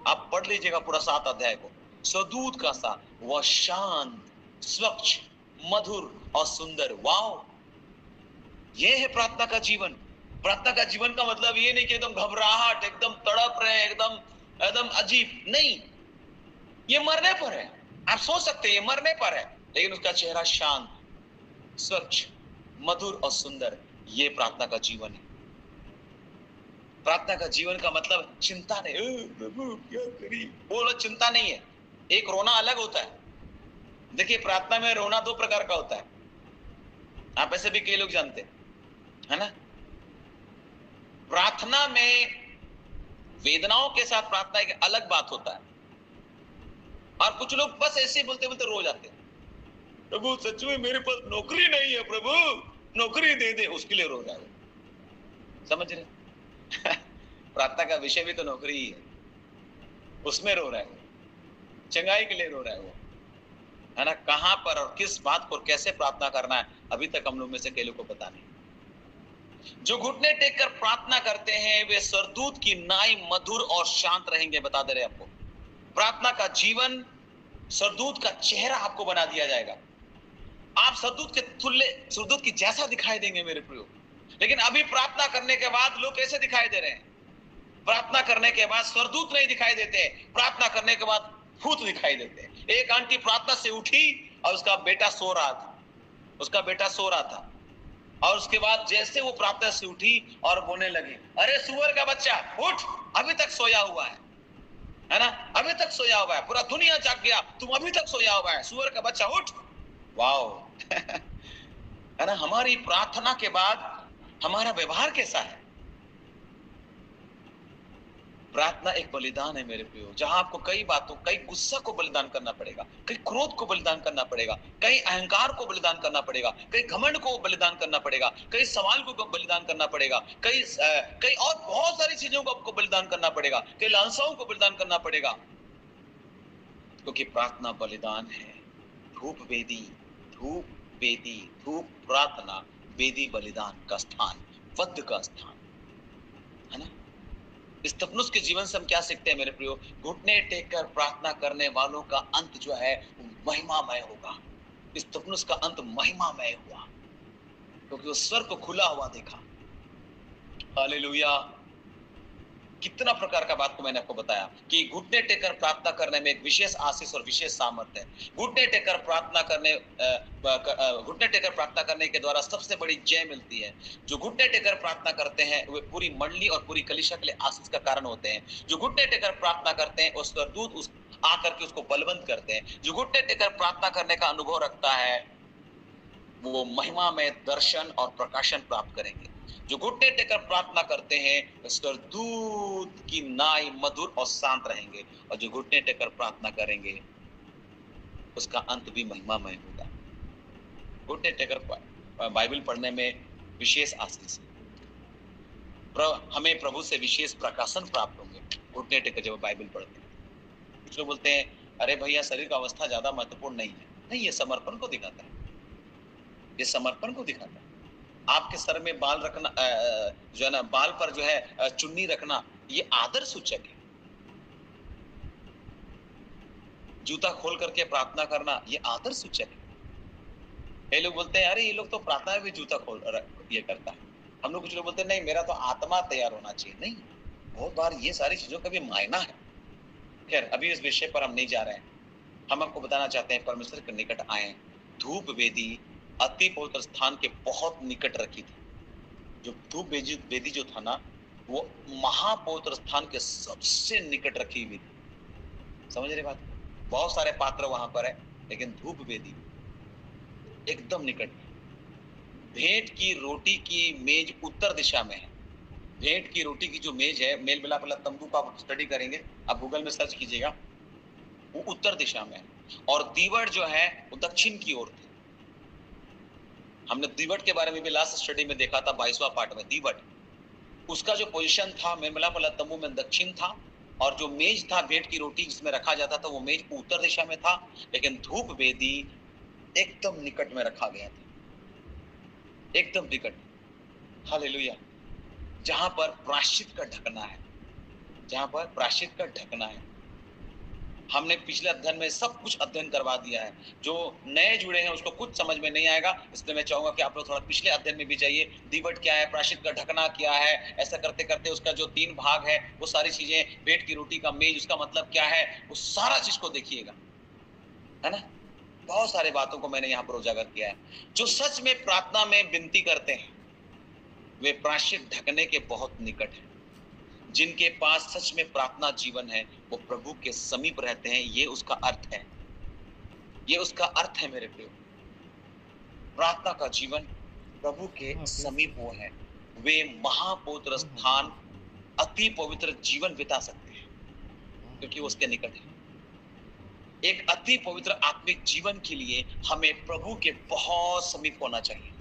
आप पढ़ लीजिएगा पूरा 7 अध्याय को। सरदूत का सा, वह शांत, स्वच्छ, मधुर और सुंदर। वाओ, ये है प्रार्थना का जीवन। प्रार्थना का जीवन का मतलब ये नहीं कि एकदम घबराहट, एकदम तड़प रहे, एकदम अजीब नहीं। ये मरने पर है, आप सोच सकते हैं ये मरने पर है, लेकिन उसका चेहरा शांत, स्वच्छ, मधुर और सुंदर। ये प्रार्थना का जीवन है। प्रार्थना का जीवन का मतलब चिंता नहीं, प्रभु क्या करी, वो चिंता नहीं है। एक रोना अलग होता है। देखिए, प्रार्थना में रोना 2 प्रकार का होता है, आप ऐसे भी कई लोग जानते हैं, है ना। प्रार्थना में वेदनाओं के साथ प्रार्थना एक अलग बात होता है। और कुछ लोग बस ऐसे बोलते बोलते रो जाते हैं, प्रभु सच में मेरे पास नौकरी नहीं है, प्रभु नौकरी दे दे, उसके लिए रो रहा है। समझ रहे? प्रार्थना का विषय भी तो नौकरी ही है, उसमें रो रहा है, चंगाई के लिए रो रहा है वो, है ना। कहां पर और किस बात को कैसे प्रार्थना करना है, अभी तक हम लोग में से कई लोग को पता नहीं। जो घुटने टेक कर प्रार्थना करते हैं वे सरदूत की नाई मधुर और शांत रहेंगे। बता दे रहे आपको, प्रार्थना का जीवन, सरदूत का चेहरा आपको बना दिया जाएगा। आप सरदूत के तुल्य, सरदूत की जैसा दिखाई देंगे मेरे प्रियो। लेकिन अभी प्रार्थना करने के बाद लोग कैसे दिखाई दे रहे हैं? प्रार्थना करने के बाद सरदूत नहीं दिखाई देते, प्रार्थना करने के बाद भूत दिखाई देते हैं। एक आंटी प्रार्थना से उठी और उसका बेटा सो रहा था, और उसके बाद जैसे वो प्रार्थना से उठी और बोलने लगी, अरे सुअर का बच्चा उठ, अभी तक सोया हुआ है ना, अभी तक सोया हुआ है, पूरा दुनिया जाग गया, तुम अभी तक सोया हुआ है, सुअर का बच्चा उठ। वाओ है ना। हमारी प्रार्थना के बाद हमारा व्यवहार कैसा है? प्रार्थना एक बलिदान है मेरे प्रियो, जहां आपको कई बातों, कई गुस्सा को बलिदान करना पड़ेगा, कई क्रोध को बलिदान करना पड़ेगा, कई अहंकार को बलिदान करना पड़ेगा, कई घमंड को बलिदान करना पड़ेगा, कई सवाल को बलिदान करना पड़ेगा, कई और बहुत सारी चीजों को आपको बलिदान करना पड़ेगा, कई लालसाओं को बलिदान करना पड़ेगा, क्योंकि प्रार्थना बलिदान है। धूप वेदी, धूप प्रार्थना, वेदी बलिदान का स्थान, वध का स्थान, है ना। स्तफनुस के जीवन से हम क्या सीखते हैं मेरे प्रियो? घुटने टेककर प्रार्थना करने वालों का अंत जो है महिमामय होगा। स्तफनुस का अंत महिमामय हुआ, क्योंकि वो स्वर्ग को खुला हुआ देखा। हालेलुया। कितना प्रकार का बात को मैंने आपको बताया कि घुटने टेकर प्रार्थना करने में एक विशेष आशीष और विशेष सामर्थ्य है। घुटने टेकर प्रार्थना करने के द्वारा सबसे बड़ी जय मिलती है। जो घुटने टेकर प्रार्थना करते हैं वे पूरी मंडली और पूरी कलीसिया के लिए आशीष का कारण होते हैं। जो घुटने टेकर प्रार्थना करते हैं उस स्वर्गदूत आकर के उसको बलवंत करते हैं। जो घुटने टेकर प्रार्थना करने का अनुभव रखता है वो महिमा में दर्शन और प्रकाशन प्राप्त करेंगे। जो घुटने टेकर प्रार्थना करते हैं स्वर्गदूत की नाई मधुर और शांत रहेंगे, और जो घुटने टेकर प्रार्थना करेंगे उसका अंत भी महिमामय होगा। घुटने टेकर बाइबल पढ़ने में विशेष आशीष है। हमें प्रभु से विशेष प्रकाशन प्राप्त होंगे घुटने टेकर जब बाइबल पढ़ते हैं। कुछ लोग बोलते हैं अरे भैया शरीर का अवस्था ज्यादा महत्वपूर्ण नहीं है। नहीं, ये समर्पण को दिखाता है, ये समर्पण को दिखाता है। आपके सर में बाल रखना, जो है ना, बाल पर जो है चुन्नी रखना, ये आदर सूचक है। जूता खोल करके प्रार्थना करना, ये आदर सूचक है। ये लोग बोलते हैं अरे ये लोग तो प्रार्थना में भी जूता खोल ये करता है। हम लोग, कुछ लोग बोलते हैं नहीं मेरा तो आत्मा तैयार होना चाहिए। नहीं, बहुत बार ये सारी चीजों का भी मायना है। खैर, अभी इस विषय पर हम नहीं जा रहे हैं। हम आपको बताना चाहते हैं परमेश्वर के निकट आए। धूप वेदी अति पवित्र स्थान के बहुत निकट रखी थी। जो धूप वेदी जो था ना, वो महापवित्र स्थान के सबसे निकट रखी हुई थी। समझ रहे बात? बहुत सारे पात्र वहां पर है, लेकिन धूप वेदी एकदम निकट। भेंट की रोटी की मेज उत्तर दिशा में है। भेंट की रोटी की जो मेज है, मेल मिलाप वाला तंबू का आप स्टडी करेंगे, आप गूगल में सर्च कीजिएगा, वो उत्तर दिशा में है। और दीवट जो है वो दक्षिण की ओर थी। हमने दीवट के बारे में भी लास्ट स्टडी में देखा था, 22वां पार्ट में। दीवट, उसका जो पोजीशन था मेल मिलाप वाला तंबू में दक्षिण था, और जो मेज था भेंट की रोटी जिसमें रखा जाता था वो मेज उत्तर दिशा में था। लेकिन धूप वेदी एकदम निकट में रखा गया था, एकदम निकट। हालेलुया। जहां पर प्रायश्चित का ढकना है, जहां पर प्रायश्चित का ढकना है। हमने पिछले अध्ययन में सब कुछ अध्ययन करवा दिया है। जो नए जुड़े हैं उसको कुछ समझ में नहीं आएगा, इसलिए मैं चाहूंगा कि आप लोग थोड़ा पिछले अध्ययन में भी जाइए। दीवट क्या है, प्रायश्चित का ढकना क्या है, ऐसा करते करते उसका जो 3 भाग है, वो सारी चीजें, पेट की रोटी का मेज, उसका मतलब क्या है, वो सारा चीज को देखिएगा, है ना। बहुत सारे बातों को मैंने यहाँ पर उजागर किया है। जो सच में प्रार्थना में विनती करते हैं वे प्रायश्चित ढकने के बहुत निकट है। जिनके पास सच में प्रार्थना जीवन है वो प्रभु के समीप रहते हैं। ये उसका अर्थ है, ये उसका अर्थ है मेरे प्रियो। प्रार्थना का जीवन प्रभु के समीप वो है, वे महापवित्र स्थान, अति पवित्र जीवन बिता सकते हैं क्योंकि वो उसके निकट है। एक अति पवित्र आत्मिक जीवन के लिए हमें प्रभु के बहुत समीप होना चाहिए।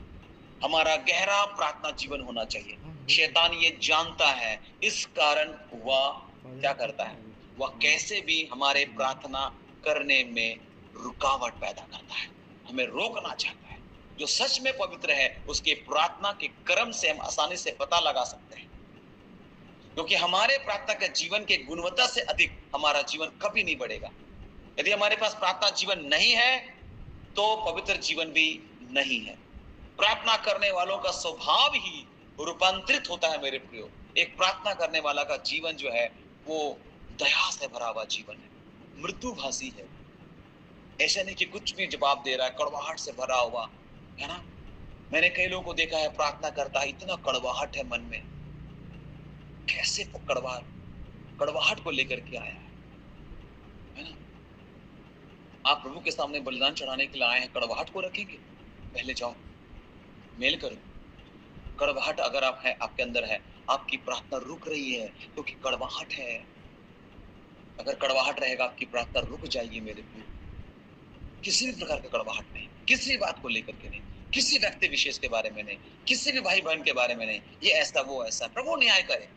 हमारा गहरा प्रार्थना जीवन होना चाहिए। शैतान ये जानता है, इस कारण वह क्या करता है, वह कैसे भी हमारे प्रार्थना करने में रुकावट पैदा करता है, हमें रोकना चाहता है। जो सच में पवित्र है उसके प्रार्थना के क्रम से हम आसानी से पता लगा सकते हैं, क्योंकि हमारे प्रार्थना के जीवन के गुणवत्ता से अधिक हमारा जीवन कभी नहीं बढ़ेगा। यदि हमारे पास प्रार्थना जीवन नहीं है तो पवित्र जीवन भी नहीं है। प्रार्थना करने वालों का स्वभाव ही रूपांतरित होता है मेरे प्रियो। एक प्रार्थना करने वाला का जीवन जो है वो दया से भरा हुआ जीवन है, मृत्युभाषी है। ऐसा नहीं कि कुछ भी जवाब दे रहा है, कड़वाहट से भरा हुआ है ना। मैंने कई लोगों को देखा है प्रार्थना करता है, इतना कड़वाहट है मन में। कैसे वो कड़वाहट को लेकर के आया है ना। आप प्रभु के सामने बलिदान चढ़ाने के लिए आए हैं, कड़वाहट को रखेंगे? पहले जाओ मेल करो। कड़वाहट अगर आप है, आपके अंदर है, आपकी प्रार्थना रुक रही है क्योंकि कड़वाहट है। अगर कड़वाहट रहेगा आपकी प्रार्थना रुक जाएगी मेरे प्रिय। किसी भी प्रकार का कड़वाहट नहीं, किसी भी बात को लेकर के नहीं, किसी व्यक्ति विशेष के बारे में नहीं, किसी भी भाई बहन के बारे में नहीं। ये ऐसा वो ऐसा, प्रभु न्याय करे।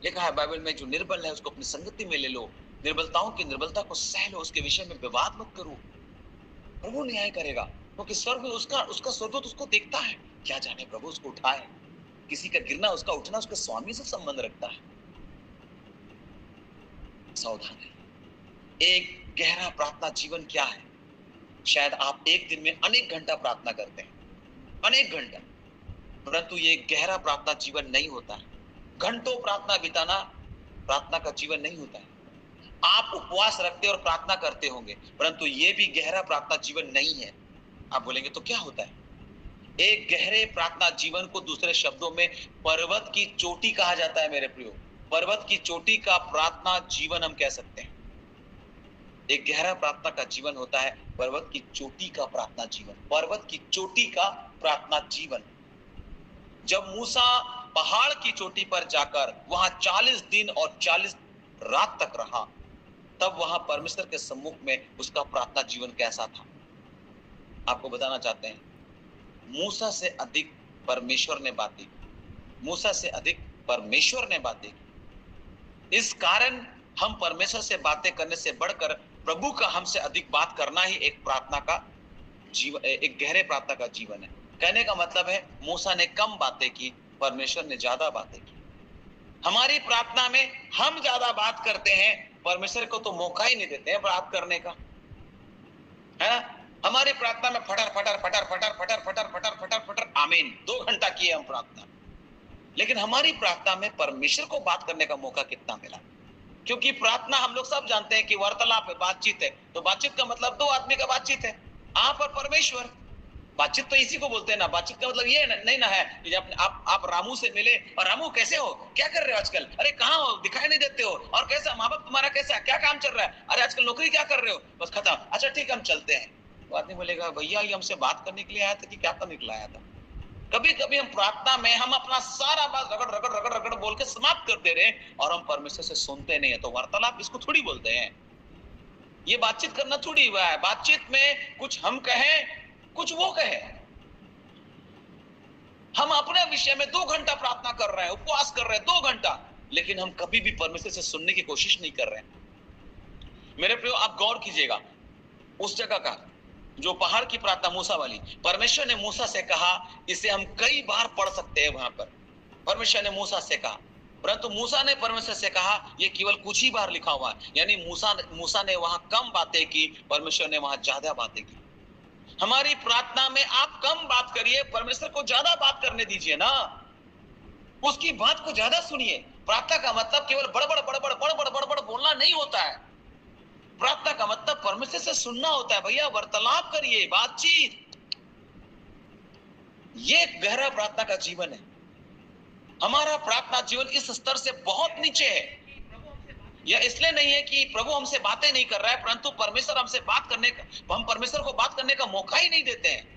लिखा है बाइबल में, जो निर्बल है उसको अपनी संगति में ले लो, निर्बलताओं की निर्बलता को सह लो, उसके विषय में विवाद मत करो। प्रभु न्याय करेगा क्योंकि स्वर्ग उसका स्वर्गदूत उसको देखता है। क्या जाने प्रभु उसको उठाए, किसी का गिरना उसका उठना उसके स्वामी से संबंध रखता है। सावधान है। एक गहरा प्रार्थना जीवन क्या है? शायद आप एक दिन में अनेक घंटा प्रार्थना करते हैं, अनेक घंटा, परंतु ये गहरा प्रार्थना जीवन नहीं होता है। घंटों प्रार्थना बिताना प्रार्थना का जीवन नहीं होता है। आप उपवास रखते और प्रार्थना करते होंगे, परंतु ये भी गहरा प्रार्थना जीवन नहीं है। आप बोलेंगे तो क्या होता है? एक गहरे प्रार्थना जीवन को दूसरे शब्दों में पर्वत की चोटी कहा जाता है मेरे प्रियो। पर्वत की चोटी का प्रार्थना जीवन हम कह सकते हैं। एक गहरा प्रार्थना का जीवन होता है पर्वत की चोटी का प्रार्थना जीवन, पर्वत की चोटी का प्रार्थना जीवन। जब मूसा पहाड़ की चोटी पर जाकर वहां 40 दिन और 40 रात तक रहा, तब वहां परमेश्वर के सम्मुख में उसका प्रार्थना जीवन कैसा था? आपको बताना चाहते हैं, मूसा से अधिक परमेश्वर ने बातें की, मूसा से अधिक परमेश्वर ने बातें की। इस कारण हम परमेश्वर से बातें करने से बढ़कर प्रभु का हमसे अधिक बात करना ही एक प्रार्थना का जीवन, एक गहरे प्रार्थना का जीवन है। कहने का मतलब है मूसा ने कम बातें की, परमेश्वर ने ज्यादा बातें की। हमारी प्रार्थना में हम ज्यादा बात करते हैं, परमेश्वर को तो मौका ही नहीं देते हैं बात करने का, है ना। हमारी प्रार्थना में फटर फटर फटर फटर फटर फटर फटर फटर फटर आमीन 2 घंटा किए हम प्रार्थना, लेकिन हमारी प्रार्थना में परमेश्वर को बात करने का मौका कितना मिला? क्योंकि प्रार्थना हम लोग सब जानते हैं कि वार्तालाप है, बातचीत है। तो बातचीत का मतलब 2 आदमी का बातचीत है, आप और परमेश्वर। बातचीत तो इसी को बोलते हैं ना। बातचीत का मतलब ये नहीं ना है कि आप रामू से मिले और रामू कैसे हो, क्या कर रहे हो आजकल, अरे कहाँ हो, दिखाई नहीं देते हो, और कैसा माँ बाप तुम्हारा कैसा, क्या काम चल रहा है, अरे आजकल नौकरी क्या कर रहे हो, बस खत्म, अच्छा ठीक है हम चलते हैं। तो आदमी बोलेगा भैया ये हमसे बात करने के लिए आया था कि क्या करने के लिए आया था? कभी कभी हम प्रार्थना में हम अपना सारा बात रगड़ रगड़ रगड़ रगड़ बोल के समाप्त कर दे रहे हैं और हम परमेश्वर से सुनते नहीं है। तो वार्तालाप इसको थोड़ी बोलते हैं, ये बातचीत करना थोड़ी हुआ है। बातचीत में कुछ हम कहें कुछ वो कहे। हम अपने विषय में 2 घंटा प्रार्थना कर रहे हैं, उपवास कर रहे हैं 2 घंटा, लेकिन हम कभी भी परमेश्वर से सुनने की कोशिश नहीं कर रहे हैं। मेरे प्रियो आप गौर कीजिएगा उस जगह का, जो पहाड़ की प्रार्थना मूसा वाली, परमेश्वर ने मूसा से कहा इसे हम कई बार पढ़ सकते हैं। वहां पर परमेश्वर ने मूसा से कहा, परंतु मूसा ने परमेश्वर से कहा ये केवल कुछ ही बार लिखा हुआ है, यानी मूसा ने वहां कम बातें की, परमेश्वर ने वहां ज्यादा बातें की। हमारी प्रार्थना में आप कम बात करिए, परमेश्वर को ज्यादा बात करने दीजिए ना, उसकी बात को ज्यादा सुनिए। प्रार्थना का मतलब केवल बड़ बोलना नहीं होता है। प्रार्थना का मतलब परमेश्वर से सुनना होता है। भैया वार्तालाप करिए, बातचीत, ये गहरा प्रार्थना का जीवन है। हमारा प्रार्थना जीवन इस स्तर से बहुत नीचे है। यह इसलिए नहीं है कि प्रभु हमसे बातें नहीं कर रहा है, परंतु परमेश्वर हमसे बात करने का, हम परमेश्वर को बात करने का मौका ही नहीं देते हैं।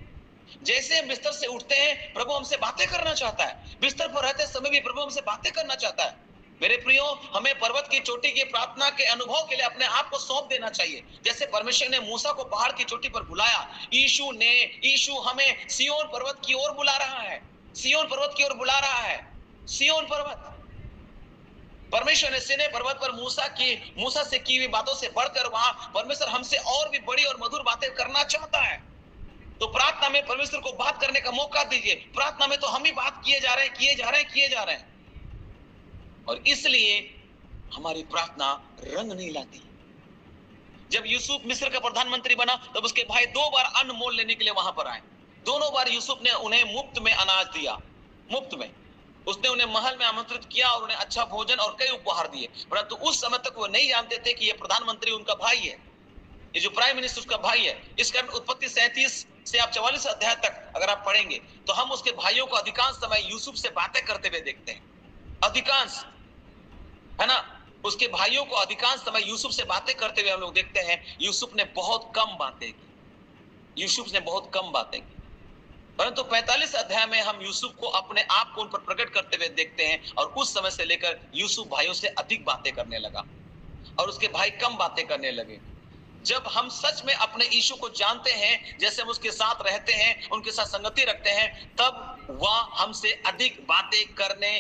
जैसे हम बिस्तर से उठते हैं, प्रभु हमसे बातें करना चाहता है। बिस्तर पर रहते समय भी प्रभु हमसे बातें करना चाहता है। मेरे प्रियो, हमें पर्वत की चोटी की प्रार्थना के अनुभव के लिए अपने आप को सौंप देना चाहिए। जैसे परमेश्वर ने मूसा को पहाड़ की चोटी पर बुलाया, यीशु हमें सिय्योन पर्वत की ओर बुला रहा है। सिय्योन पर्वत की ओर बुला रहा है। सिय्योन पर्वत, परमेश्वर ने सीनै पर्वत पर मूसा से की हुई बातों से बढ़कर वहां परमेश्वर हमसे और भी बड़ी और मधुर बातें करना चाहता है। तो प्रार्थना में परमेश्वर को बात करने का मौका दीजिए। प्रार्थना में तो हम ही बात किए जा रहे हैं। और इसलिए हमारी प्रार्थना रंग नहीं लाती। जब यूसुफ मिस्र का प्रधानमंत्री बना, तब उसके भाई 2 बार अन्न मोल लेने के लिए वहां पर आए। दोनों बार यूसुफ ने उन्हें मुफ्त में अनाज दिया, मुफ्त में। उसने उन्हें महल में आमंत्रित किया और उन्हें अच्छा भोजन और कई उपहार दिए, परंतु उस समय तक वो नहीं जानते थे कि ये प्रधानमंत्री उनका भाई है, ये जो प्राइम मिनिस्टर उसका भाई है। इस कारण उत्पत्ति 37 से आप 44 अध्याय तक अगर आप पढ़ेंगे तो हम उसके भाइयों को अधिकांश समय यूसुफ से बातें करते हुए देखते हैं। अधिकांश, है ना, उसके भाइयों को अधिकांश समय यूसुफ से बातें करते हुए हम लोग देखते हैं। यूसुफ ने बहुत कम बातें की, परंतु 45 अध्याय में हम यूसुफ को अपने आप को उन पर प्रकट करते हुए देखते हैं। और उस समय से लेकर यूसुफ भाइयों से अधिक बातें करने लगा और उसके भाई कम बातें करने लगे। जब हम सच में अपने यीशु को जानते हैं, जैसे हम उसके साथ रहते हैं, उनके साथ संगति रखते हैं, तब वह हमसे अधिक बातें करने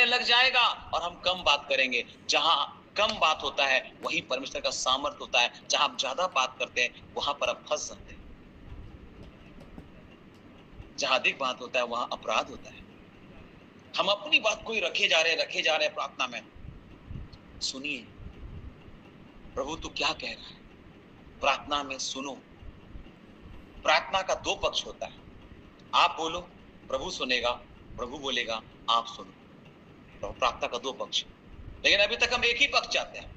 लग जाएगा और हम कम बात करेंगे। जहां कम बात होता है वही परमेश्वर का सामर्थ होता है। जहां आप ज्यादा बात करते हैं वहां पर आप फंस जाते हैं। जहां अधिक बात होता है वहां अपराध होता है। हम अपनी बात को ही रखे जा रहे हैं प्रार्थना में। सुनिए प्रभु तू क्या कह रहा है, प्रार्थना में सुनो। प्रार्थना का 2 पक्ष होता है। आप बोलो, प्रभु सुनेगा, प्रभु बोलेगा, आप सुनो। प्रार्थना का 2 पक्ष। लेकिन अभी तक हम एक ही पक्ष चाहते हैं।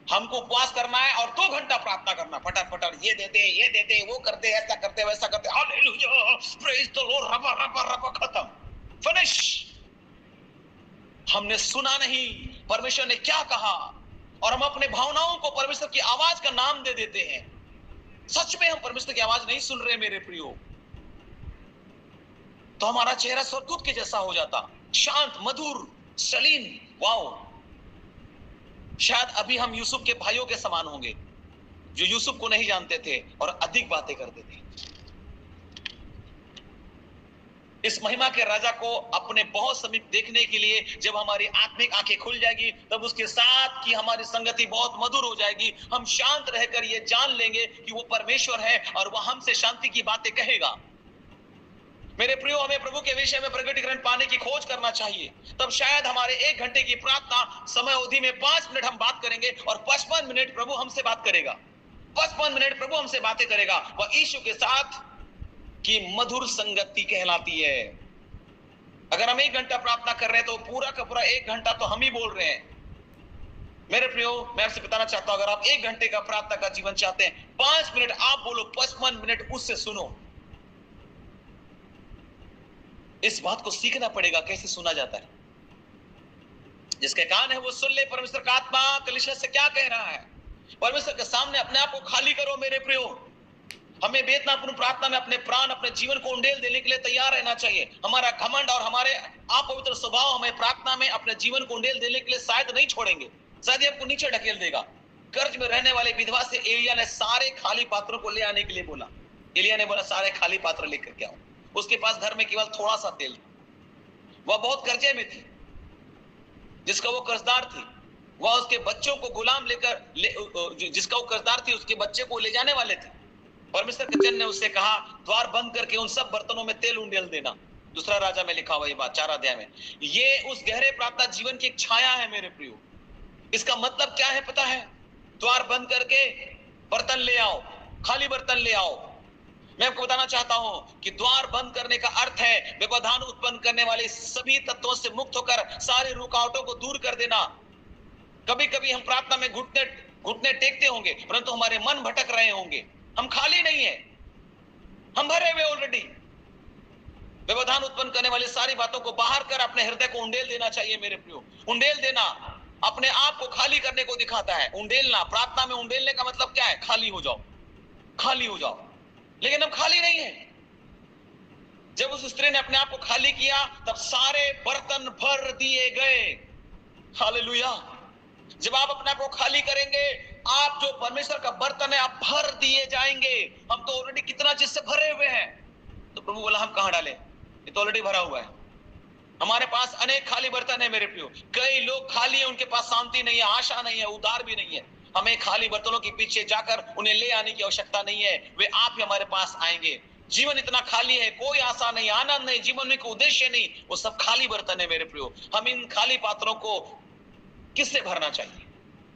हमको उपवास करना है और 2 घंटा प्रार्थना करना, फटाफट ये देते, वो करते, ऐसा करते, वैसा करते, हालेलुया, प्रेज द लॉर्ड, रबा खत्म, फिनिश। हमने सुना नहीं परमेश्वर ने क्या कहा, और हम अपने भावनाओं को परमेश्वर की आवाज का नाम दे देते हैं। सच में हम परमेश्वर की आवाज नहीं सुन रहे मेरे प्रियो, तो हमारा चेहरा स्वर्गदूत के जैसा हो जाता, शांत, मधुर, सलीम। वाओ, शायद अभी हम यूसुफ के भाइयों के समान होंगे जो यूसुफ को नहीं जानते थे और अधिक बातें करते थे। इस महिमा के राजा को अपने बहुत समीप देखने के लिए जब हमारी आत्मिक आंखें खुल जाएगी, तब उसके साथ की हमारी संगति बहुत मधुर हो जाएगी। हम शांत रहकर ये जान लेंगे कि वो परमेश्वर है और वह हमसे शांति की बातें कहेगा। मेरे प्रियो, हमें प्रभु के विषय में प्रकटीकरण पाने की खोज करना चाहिए। तब शायद हमारे 1 घंटे की प्रार्थना समय अवधि में 5 मिनट हम बात करेंगे और 55 मिनट प्रभु हमसे बात करेगा। 55 मिनट प्रभु हमसे बातें करेगा। वह यीशु के साथ की मधुर संगति कहलाती है। अगर हम 1 घंटा प्रार्थना कर रहे हैं तो पूरा का पूरा 1 घंटा तो हम ही बोल रहे हैं। मेरे प्रियो, मैं आपसे बताना चाहता हूं, अगर आप 1 घंटे का प्रार्थना का जीवन चाहते हैं, 5 मिनट आप बोलो, 55 मिनट उससे सुनो। इस बात को सीखना पड़ेगा कैसे सुना जाता है। जिसके कान है वो सुन ले परमेश्वर का आत्मा कलीसिया से क्या कह रहा है। परमेश्वर के सामने अपने आप को खाली करो मेरे प्रियो। हमें वेदनापूर्ण प्रार्थना में अपने प्राण, अपने जीवन को उंडेल देने के लिए तैयार रहना चाहिए। हमारा घमंड और हमारे अपवित्र स्वभाव हमें प्रार्थना में अपने जीवन को उंडेल देने के लिए शायद नहीं छोड़ेंगे, शायद ही हमको नीचे ढकेल देगा। कर्ज में रहने वाले विधवा से एलिया ने सारे खाली पात्रों को ले आने के लिए बोला। एलिया ने बोला सारे खाली पात्र लेकर के आओ। उसके पास घर में केवल थोड़ा सा तेल था। वह बहुत कर्जे में थी, जिसका वो कर्जदार थी। वह उसके बच्चों को गुलाम जिसका वो कर्जदार थी उसके बच्चे को ले जाने वाले थे। परमेश्वर के जन ने उससे कहा द्वार बंद करके उन सब बर्तनों में तेल उंडेल देना। दूसरा राजा में लिखा हुआ ये बात 4 अध्याय में। ये उस गहरे प्रार्थना जीवन की एक छाया है मेरे प्रियो। इसका मतलब क्या है पता है? द्वार बंद करके बर्तन ले आओ, खाली बर्तन ले आओ। मैं आपको बताना चाहता हूं कि द्वार बंद करने का अर्थ है व्यवधान उत्पन्न करने वाले सभी तत्वों से मुक्त होकर सारे रुकावटों को दूर कर देना। कभी कभी हम प्रार्थना में घुटने टेकते होंगे, परंतु हमारे मन भटक रहे होंगे। हम खाली नहीं है, हम भरे हुए ऑलरेडी। व्यवधान उत्पन्न करने वाली सारी बातों को बाहर कर अपने हृदय को उंडेल देना चाहिए मेरे प्रियो। उंडेल देना अपने आप को खाली करने को दिखाता है। उंडेलना, प्रार्थना में उंडेलने का मतलब क्या है? खाली हो जाओ, खाली हो जाओ। लेकिन हम खाली नहीं है। जब उस स्त्री ने अपने आप को खाली किया तब सारे बर्तन भर दिए गए। हालेलुया। जब आप अपने आप को खाली करेंगे, आप जो परमेश्वर का बर्तन है आप भर दिए जाएंगे। हम तो ऑलरेडी कितना चीज से भरे हुए हैं। तो प्रभु बोला हम कहां डालें? ये तो ऑलरेडी भरा हुआ है। हमारे पास अनेक खाली बर्तन है मेरे प्रियो। कई लोग खाली है, उनके पास शांति नहीं है, आशा नहीं है, उद्धार भी नहीं है। हमें खाली बर्तनों के पीछे जाकर उन्हें ले आने की आवश्यकता नहीं है, वे आप ही हमारे पास आएंगे। जीवन इतना खाली है, कोई आशा नहीं, आनंद नहीं, जीवन में कोई उद्देश्य नहीं, वो सब खाली बर्तन है मेरे प्रियो। हम इन खाली पात्रों को किससे भरना चाहिए?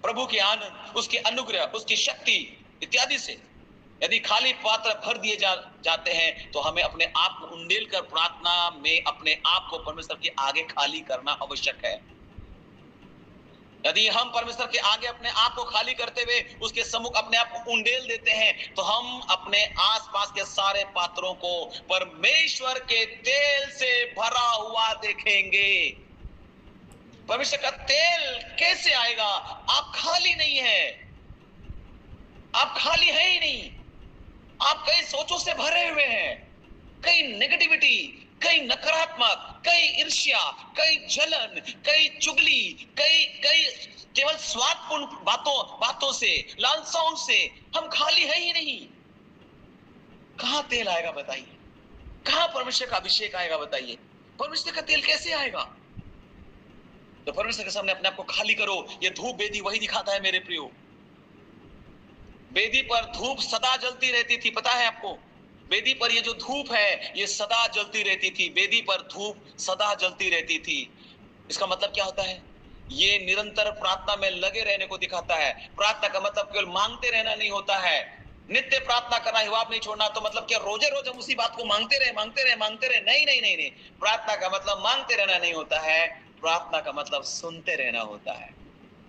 प्रभु के आनंद, उसके अनुग्रह, उसकी शक्ति इत्यादि से। यदि खाली पात्र भर दिए जाते हैं तो हमें अपने आप को उंडेल कर प्रार्थना में अपने आप को परमेश्वर के आगे खाली करना आवश्यक है। यदि हम परमेश्वर के आगे अपने आप को खाली करते हुए उसके सम्मुख अपने आप को उंडेल देते हैं तो हम अपने आसपास के सारे पात्रों को परमेश्वर के तेल से भरा हुआ देखेंगे। परमेश्वर का तेल कैसे आएगा? आप खाली नहीं है, आप खाली है ही नहीं। आप कई सोचों से भरे हुए हैं, कई नेगेटिविटी, कई नकारात्मक, कई ईर्ष्या, कई जलन, कई चुगली, कई केवल स्वार्थपूर्ण बातों से, लालसाओं से हम खाली है ही नहीं। कहां तेल आएगा बताइए? कहां परमेश्वर का अभिषेक आएगा बताइए? परमेश्वर का तेल कैसे आएगा? तो परमेश्वर के सामने अपने आप को खाली करो। ये धूप वेदी वही दिखाता है मेरे प्रियो। वेदी पर धूप सदा जलती रहती थी, पता है आपको? वेदी पर ये जो धूप है ये सदा जलती रहती थी। वेदी पर धूप सदा जलती रहती थी। इसका मतलब क्या होता है? ये निरंतर प्रार्थना में लगे रहने को दिखाता है। प्रार्थना का मतलब केवल मांगते रहना नहीं होता है। नित्य प्रार्थना करना, हिवाब नहीं छोड़ना। तो मतलब क्या रोजे रोज हम उसी बात को मांगते रहे? नहीं। प्रार्थना का मतलब मांगते रहना नहीं होता है। प्रार्थना का मतलब सुनते रहना होता है,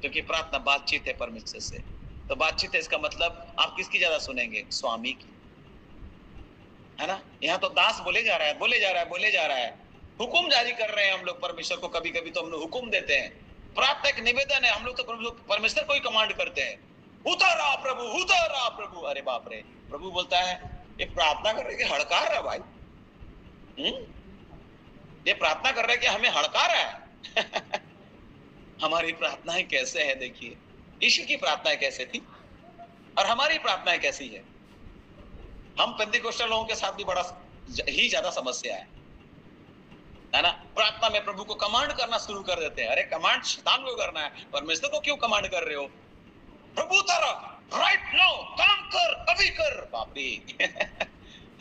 क्योंकि प्रार्थना बातचीत है परमेश्वर से। तो बातचीत है, इसका मतलब आप किसकी ज्यादा सुनेंगे? स्वामी की, है ना? यहाँ तो दास बोले जा रहा है। हुक्म जारी कर रहे हैं हम लोग परमेश्वर को। कभी कभी तो हम लोग हुक्म देते हैं। प्रार्थना एक निवेदन है, हम लोग तो परमेश्वर को ही कमांड करते हैं, उतर आ प्रभु। अरे बाप रे, प्रभु बोलता है ये प्रार्थना कर रहे कि हड़कार रहा भाई। ये प्रार्थना कर रहे कि हमें हड़का रहा है। हमारी प्रार्थनाएं कैसे है देखिए। ईश्वर की प्रार्थनाएं कैसे थी और हमारी प्रार्थनाएं कैसी है। हम पेंटिकोस्टल लोगों के साथ भी बड़ा ही ज्यादा समस्या है ना? प्रार्थना में प्रभु को कमांड करना शुरू कर देते हैं। अरे कमांड शैतान को करना है, परमेश्वर को क्यों कमांड कर रहे हो? प्रभु तारा राइट नाउ, काम कर, अभी कर। बाप रे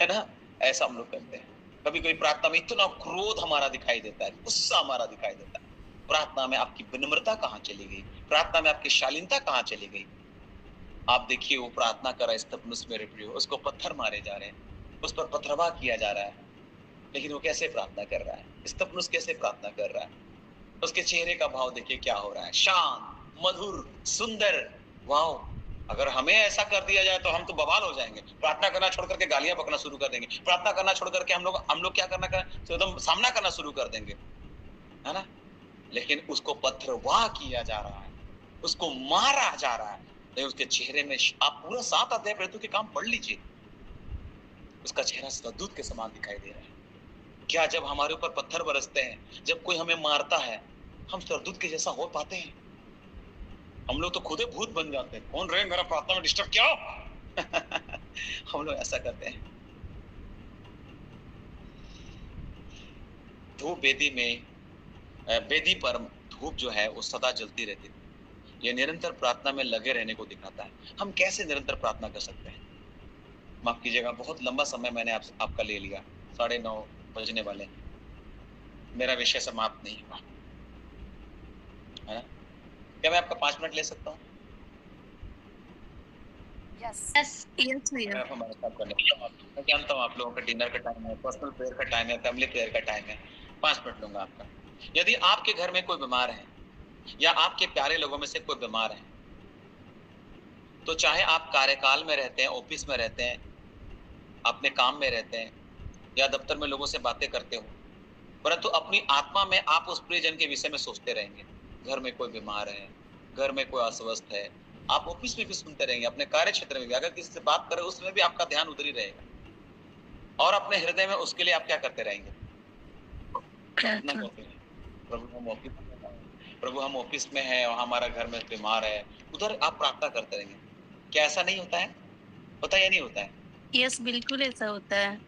है ना? ऐसा हम लोग करते हैं। कभी कोई प्रार्थना में इतना क्रोध हमारा दिखाई देता है, गुस्सा हमारा दिखाई देता है। प्रार्थना में आपकी विनम्रता कहां चली गई? प्रार्थना में आपकी शालीनता कहां चली गई? आप देखिए, वो प्रार्थना कर रहा है स्तफनुस मेरे प्रियो, उसको पत्थर मारे जा रहे हैं, उस पर पथरवाह किया जा रहा है, लेकिन वो कैसे प्रार्थना कर रहा है? स्तफनुस कैसे प्रार्थना कर रहा है? उसके चेहरे का भाव देखिए क्या हो रहा है। शांत, मधुर, सुंदर। वाह! अगर हमें ऐसा कर दिया जाए तो हम तो बवाल हो जाएंगे। प्रार्थना करना छोड़ करके गालियां बकना शुरू कर देंगे। प्रार्थना करना छोड़ करके हम लोग क्या करना तो एकदम सामना करना शुरू कर देंगे, है ना? लेकिन उसको पथरवाह किया जा रहा है, उसको मारा जा रहा है। तो उसके चेहरे में, आप पूरा 7 अध्याय प्रेरितों के काम पढ़ लीजिए, उसका चेहरा स्वदूत के समान दिखाई दे रहा है। क्या जब हमारे ऊपर पत्थर बरसते हैं, जब कोई हमें मारता है, हम स्वदूत के जैसा हो पाते हैं? हम लोग तो खुद ही भूत बन जाते हैं। कौन रहे मेरा प्रार्थना में डिस्टर्ब क्या? हम लोग ऐसा करते हैं। धूप वेदी पर धूप जो है वो सदा जलती रहती थी। ये निरंतर प्रार्थना में लगे रहने को दिखाता है। हम कैसे निरंतर प्रार्थना कर सकते हैं? माफ कीजिएगा, बहुत लंबा समय मैंने आपका ले लिया। 9:30 बजने वाले हैं। मेरा विषय समाप्त नहीं हुआ, है ना? क्या मैं आपका 5 मिनट ले सकता हूँ? यस यस भैया। अगर आप हमारे साथ करने मैं जानता हूँ आप लोगों का डिनर का टाइम है, पर्सनल प्रेयर का टाइम है, फैमिली प्रेयर का टाइम है। 5 मिनट लूंगा आपका। यदि आपके घर में कोई बीमार है या आपके प्यारे लोगों में से कोई बीमार है, तो चाहे आप कार्यकाल में रहते हैं, ऑफिस में रहते हैं, अपने काम में रहते हैं या दफ्तर में लोगों से बातें करते हो, परंतु अपनी आत्मा में आप उस प्रियजन के विषय में सोचते रहेंगे। घर में कोई बीमार है, घर में कोई अस्वस्थ है, आप ऑफिस में भी सुनते रहेंगे, अपने कार्य क्षेत्र में भी अगर किसी से बात करें उसमें भी आपका ध्यान उधर ही रहेगा और अपने हृदय में उसके लिए आप क्या करते रहेंगे? प्रार्थना करते रहेंगे। प्रभु हम ऑफिस में हैं और हमारा घर में बीमार है, उधर आप प्रार्थना करते रहेंगे। क्या ऐसा नहीं होता है? होता है या नहीं होता है? यस, बिल्कुल ऐसा होता है।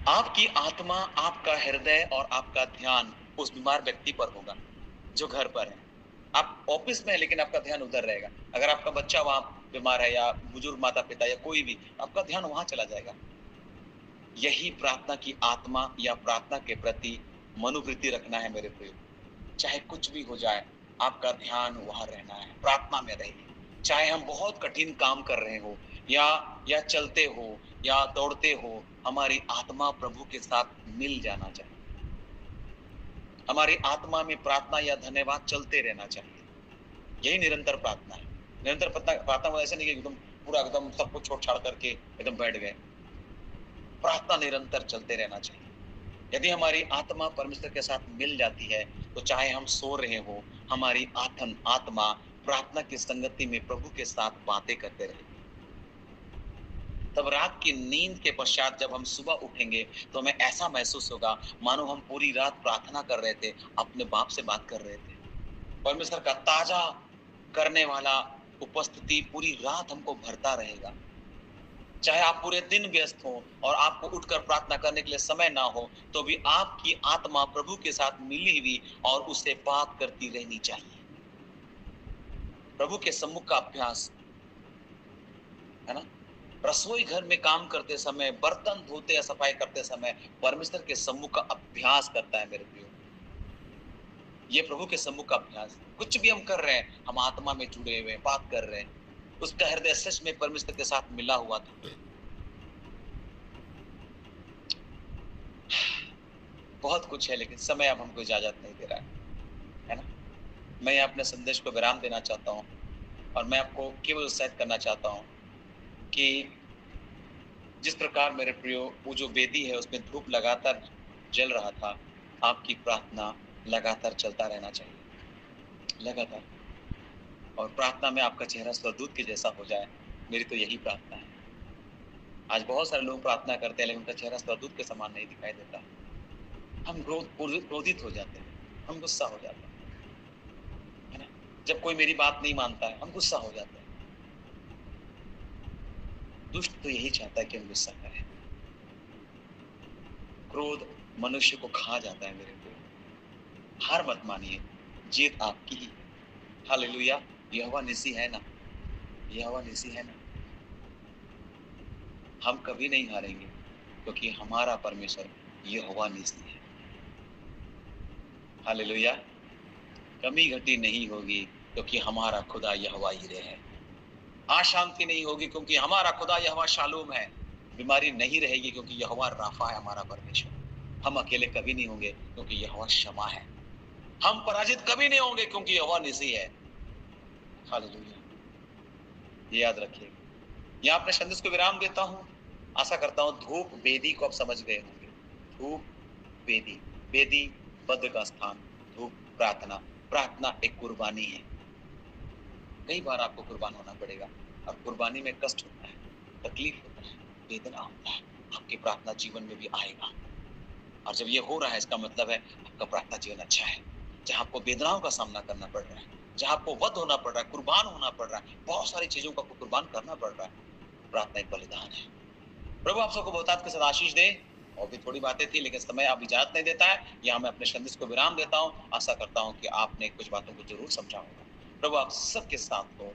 आपकी आत्मा, आपका हृदय और आपका ध्यान उस बीमार व्यक्ति पर होगा जो घर पर है। आप ऑफिस में है लेकिन आपका ध्यान उधर रहेगा। अगर आपका बच्चा वहां बीमार है या बुजुर्ग माता पिता या कोई भी, आपका ध्यान वहां चला जाएगा। यही प्रार्थना की आत्मा या प्रार्थना के प्रति मनोवृत्ति रखना है मेरे प्रिय। चाहे कुछ भी हो जाए, आपका ध्यान वहां रहना है, प्रार्थना में रहिए। चाहे हम बहुत कठिन काम कर रहे हो या चलते हो या दौड़ते हो, हमारी आत्मा प्रभु के साथ मिल जाना चाहिए। हमारी आत्मा में प्रार्थना या धन्यवाद चलते रहना चाहिए। यही निरंतर प्रार्थना है। निरंतर प्रार्थना ऐसा नहीं कि एकदम पूरा एकदम सब कुछ छोड़ छाड़ करके एकदम बैठ गए। प्रार्थना निरंतर चलते रहना चाहिए। यदि हमारी आत्मा परमेश्वर के साथ मिल जाती है, तो चाहे हम सो रहे हो, हमारी आत्मा प्रार्थना की संगति में प्रभु के साथ बातें करते रहेगी। तब रात की नींद के पश्चात जब हम सुबह उठेंगे तो हमें ऐसा महसूस होगा मानो हम पूरी रात प्रार्थना कर रहे थे, अपने बाप से बात कर रहे थे। परमेश्वर का ताजा करने वाला उपस्थिति पूरी रात हमको भरता रहेगा। चाहे आप पूरे दिन व्यस्त हो और आपको उठकर प्रार्थना करने के लिए समय ना हो, तो भी आपकी आत्मा प्रभु के साथ मिली हुई और उससे बात करती रहनी चाहिए। प्रभु के सम्मुख का अभ्यास है ना। रसोई घर में काम करते समय, बर्तन धोते या सफाई करते समय परमेश्वर के सम्मुख का अभ्यास करता है मेरे प्रियो। ये प्रभु के सम्मुख का अभ्यास। कुछ भी हम कर रहे हैं, हम आत्मा में जुड़े हुए बात कर रहे हैं, उसका हृदय सच में परमेश्वर के साथ मिला हुआ था। बहुत कुछ है लेकिन समय अब हमको इजाजत नहीं दे रहा है ना। मैं अपने संदेश को विराम देना चाहता हूँ और मैं आपको केवल उत्साहित करना चाहता हूँ कि जिस प्रकार मेरे प्रियो वो जो वेदी है उसमें धूप लगातार जल रहा था, आपकी प्रार्थना लगातार चलता रहना चाहिए, लगातार। और प्रार्थना में आपका चेहरा स्वर्गदूत के जैसा हो जाए, मेरी तो यही प्रार्थना है। आज बहुत सारे लोग प्रार्थना करते हैं लेकिन उनका चेहरा स्वर्गदूत के समान नहीं दिखाई देता। हम क्रोधित हो जाते हैं, हम गुस्सा हो जाते हैं, है ना। जब कोई मेरी बात नहीं मानता है, हम गुस्सा हो जाते हैं। दुष्ट तो यही चाहता है कि हम गुस्सा करें। क्रोध मनुष्य को खा जाता है मेरे को। हार मत मानिए, जीत आपकी ही। हालेलुया। यहोवा निसी है ना, यहोवा निसी है ना। हम कभी नहीं हारेंगे क्योंकि हमारा परमेश्वर यहोवा निसी है। हालेलुया। कमी घटी नहीं होगी क्योंकि हमारा खुदा यहोवा यिरे है। अशांति नहीं होगी क्योंकि हमारा खुदा यहोवा शालूम है। बीमारी नहीं रहेगी क्योंकि यहोवा राफा है हमारा परमेश्वर। हम अकेले कभी नहीं होंगे क्योंकि यहोवा क्षमा है। हम पराजित कभी नहीं होंगे क्योंकि यहोवा निसी है। हालेलुया। ये याद रखिए। यहाँ अपने संदेश को विराम देता हूँ। आशा करता हूँ धूप वेदी को आप समझ गए होंगे। धूप वेदी, वेदी बद्ध का स्थान, धूप प्रार्थना। प्रार्थना एक कुर्बानी है। कई बार आपको कुर्बान होना पड़ेगा और कुर्बानी में कष्ट होता है, तकलीफ होता है, वेदना होता है। आपकी प्रार्थना जीवन में भी आएगा और जब ये हो रहा है इसका मतलब है आपका प्रार्थना जीवन अच्छा है। जहाँ आपको वेदनाओं का सामना करना पड़ रहा है, जहाँ आपको वध होना पड़ रहा है, कुर्बान होना पड़ रहा है, बहुत सारी चीजों को आपको कुर्बान करना पड़ रहा है, प्रार्थना एक बलिदान है। प्रभु आप सबको बहुतायत के साथ आशीष दे। और भी थोड़ी बातें थी लेकिन समय अब इजाजत नहीं देता है। यहाँ मैं अपने संदेश को विराम देता हूँ। आशा करता हूँ कि आपने कुछ बातों को जरूर समझा होगा। प्रभु आप सबके साथ हो।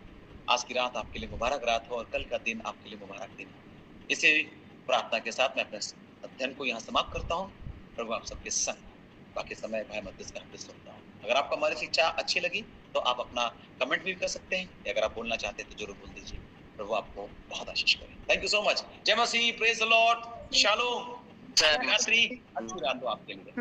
आज की रात आपके लिए मुबारक रात हो और कल का दिन आपके लिए मुबारक दिन हो। इसी प्रार्थना के साथ मैं अपने अध्ययन को यहाँ समाप्त करता हूँ। प्रभु आप सबके संग बाकी समय भाई मध्यस्थ का हाफिज होता हूँ। अगर आपको हमारी शिक्षा अच्छी लगी तो आप अपना कमेंट भी कर सकते हैं, या अगर आप बोलना चाहते हैं तो जरूर बोल दीजिए। प्रभु आपको बहुत आशीष करे। Thank you so much. जय मसीह, प्रेज द लॉर्ड, शालोम, शुभ रात्रि, अच्छी रात हो आपके लिए।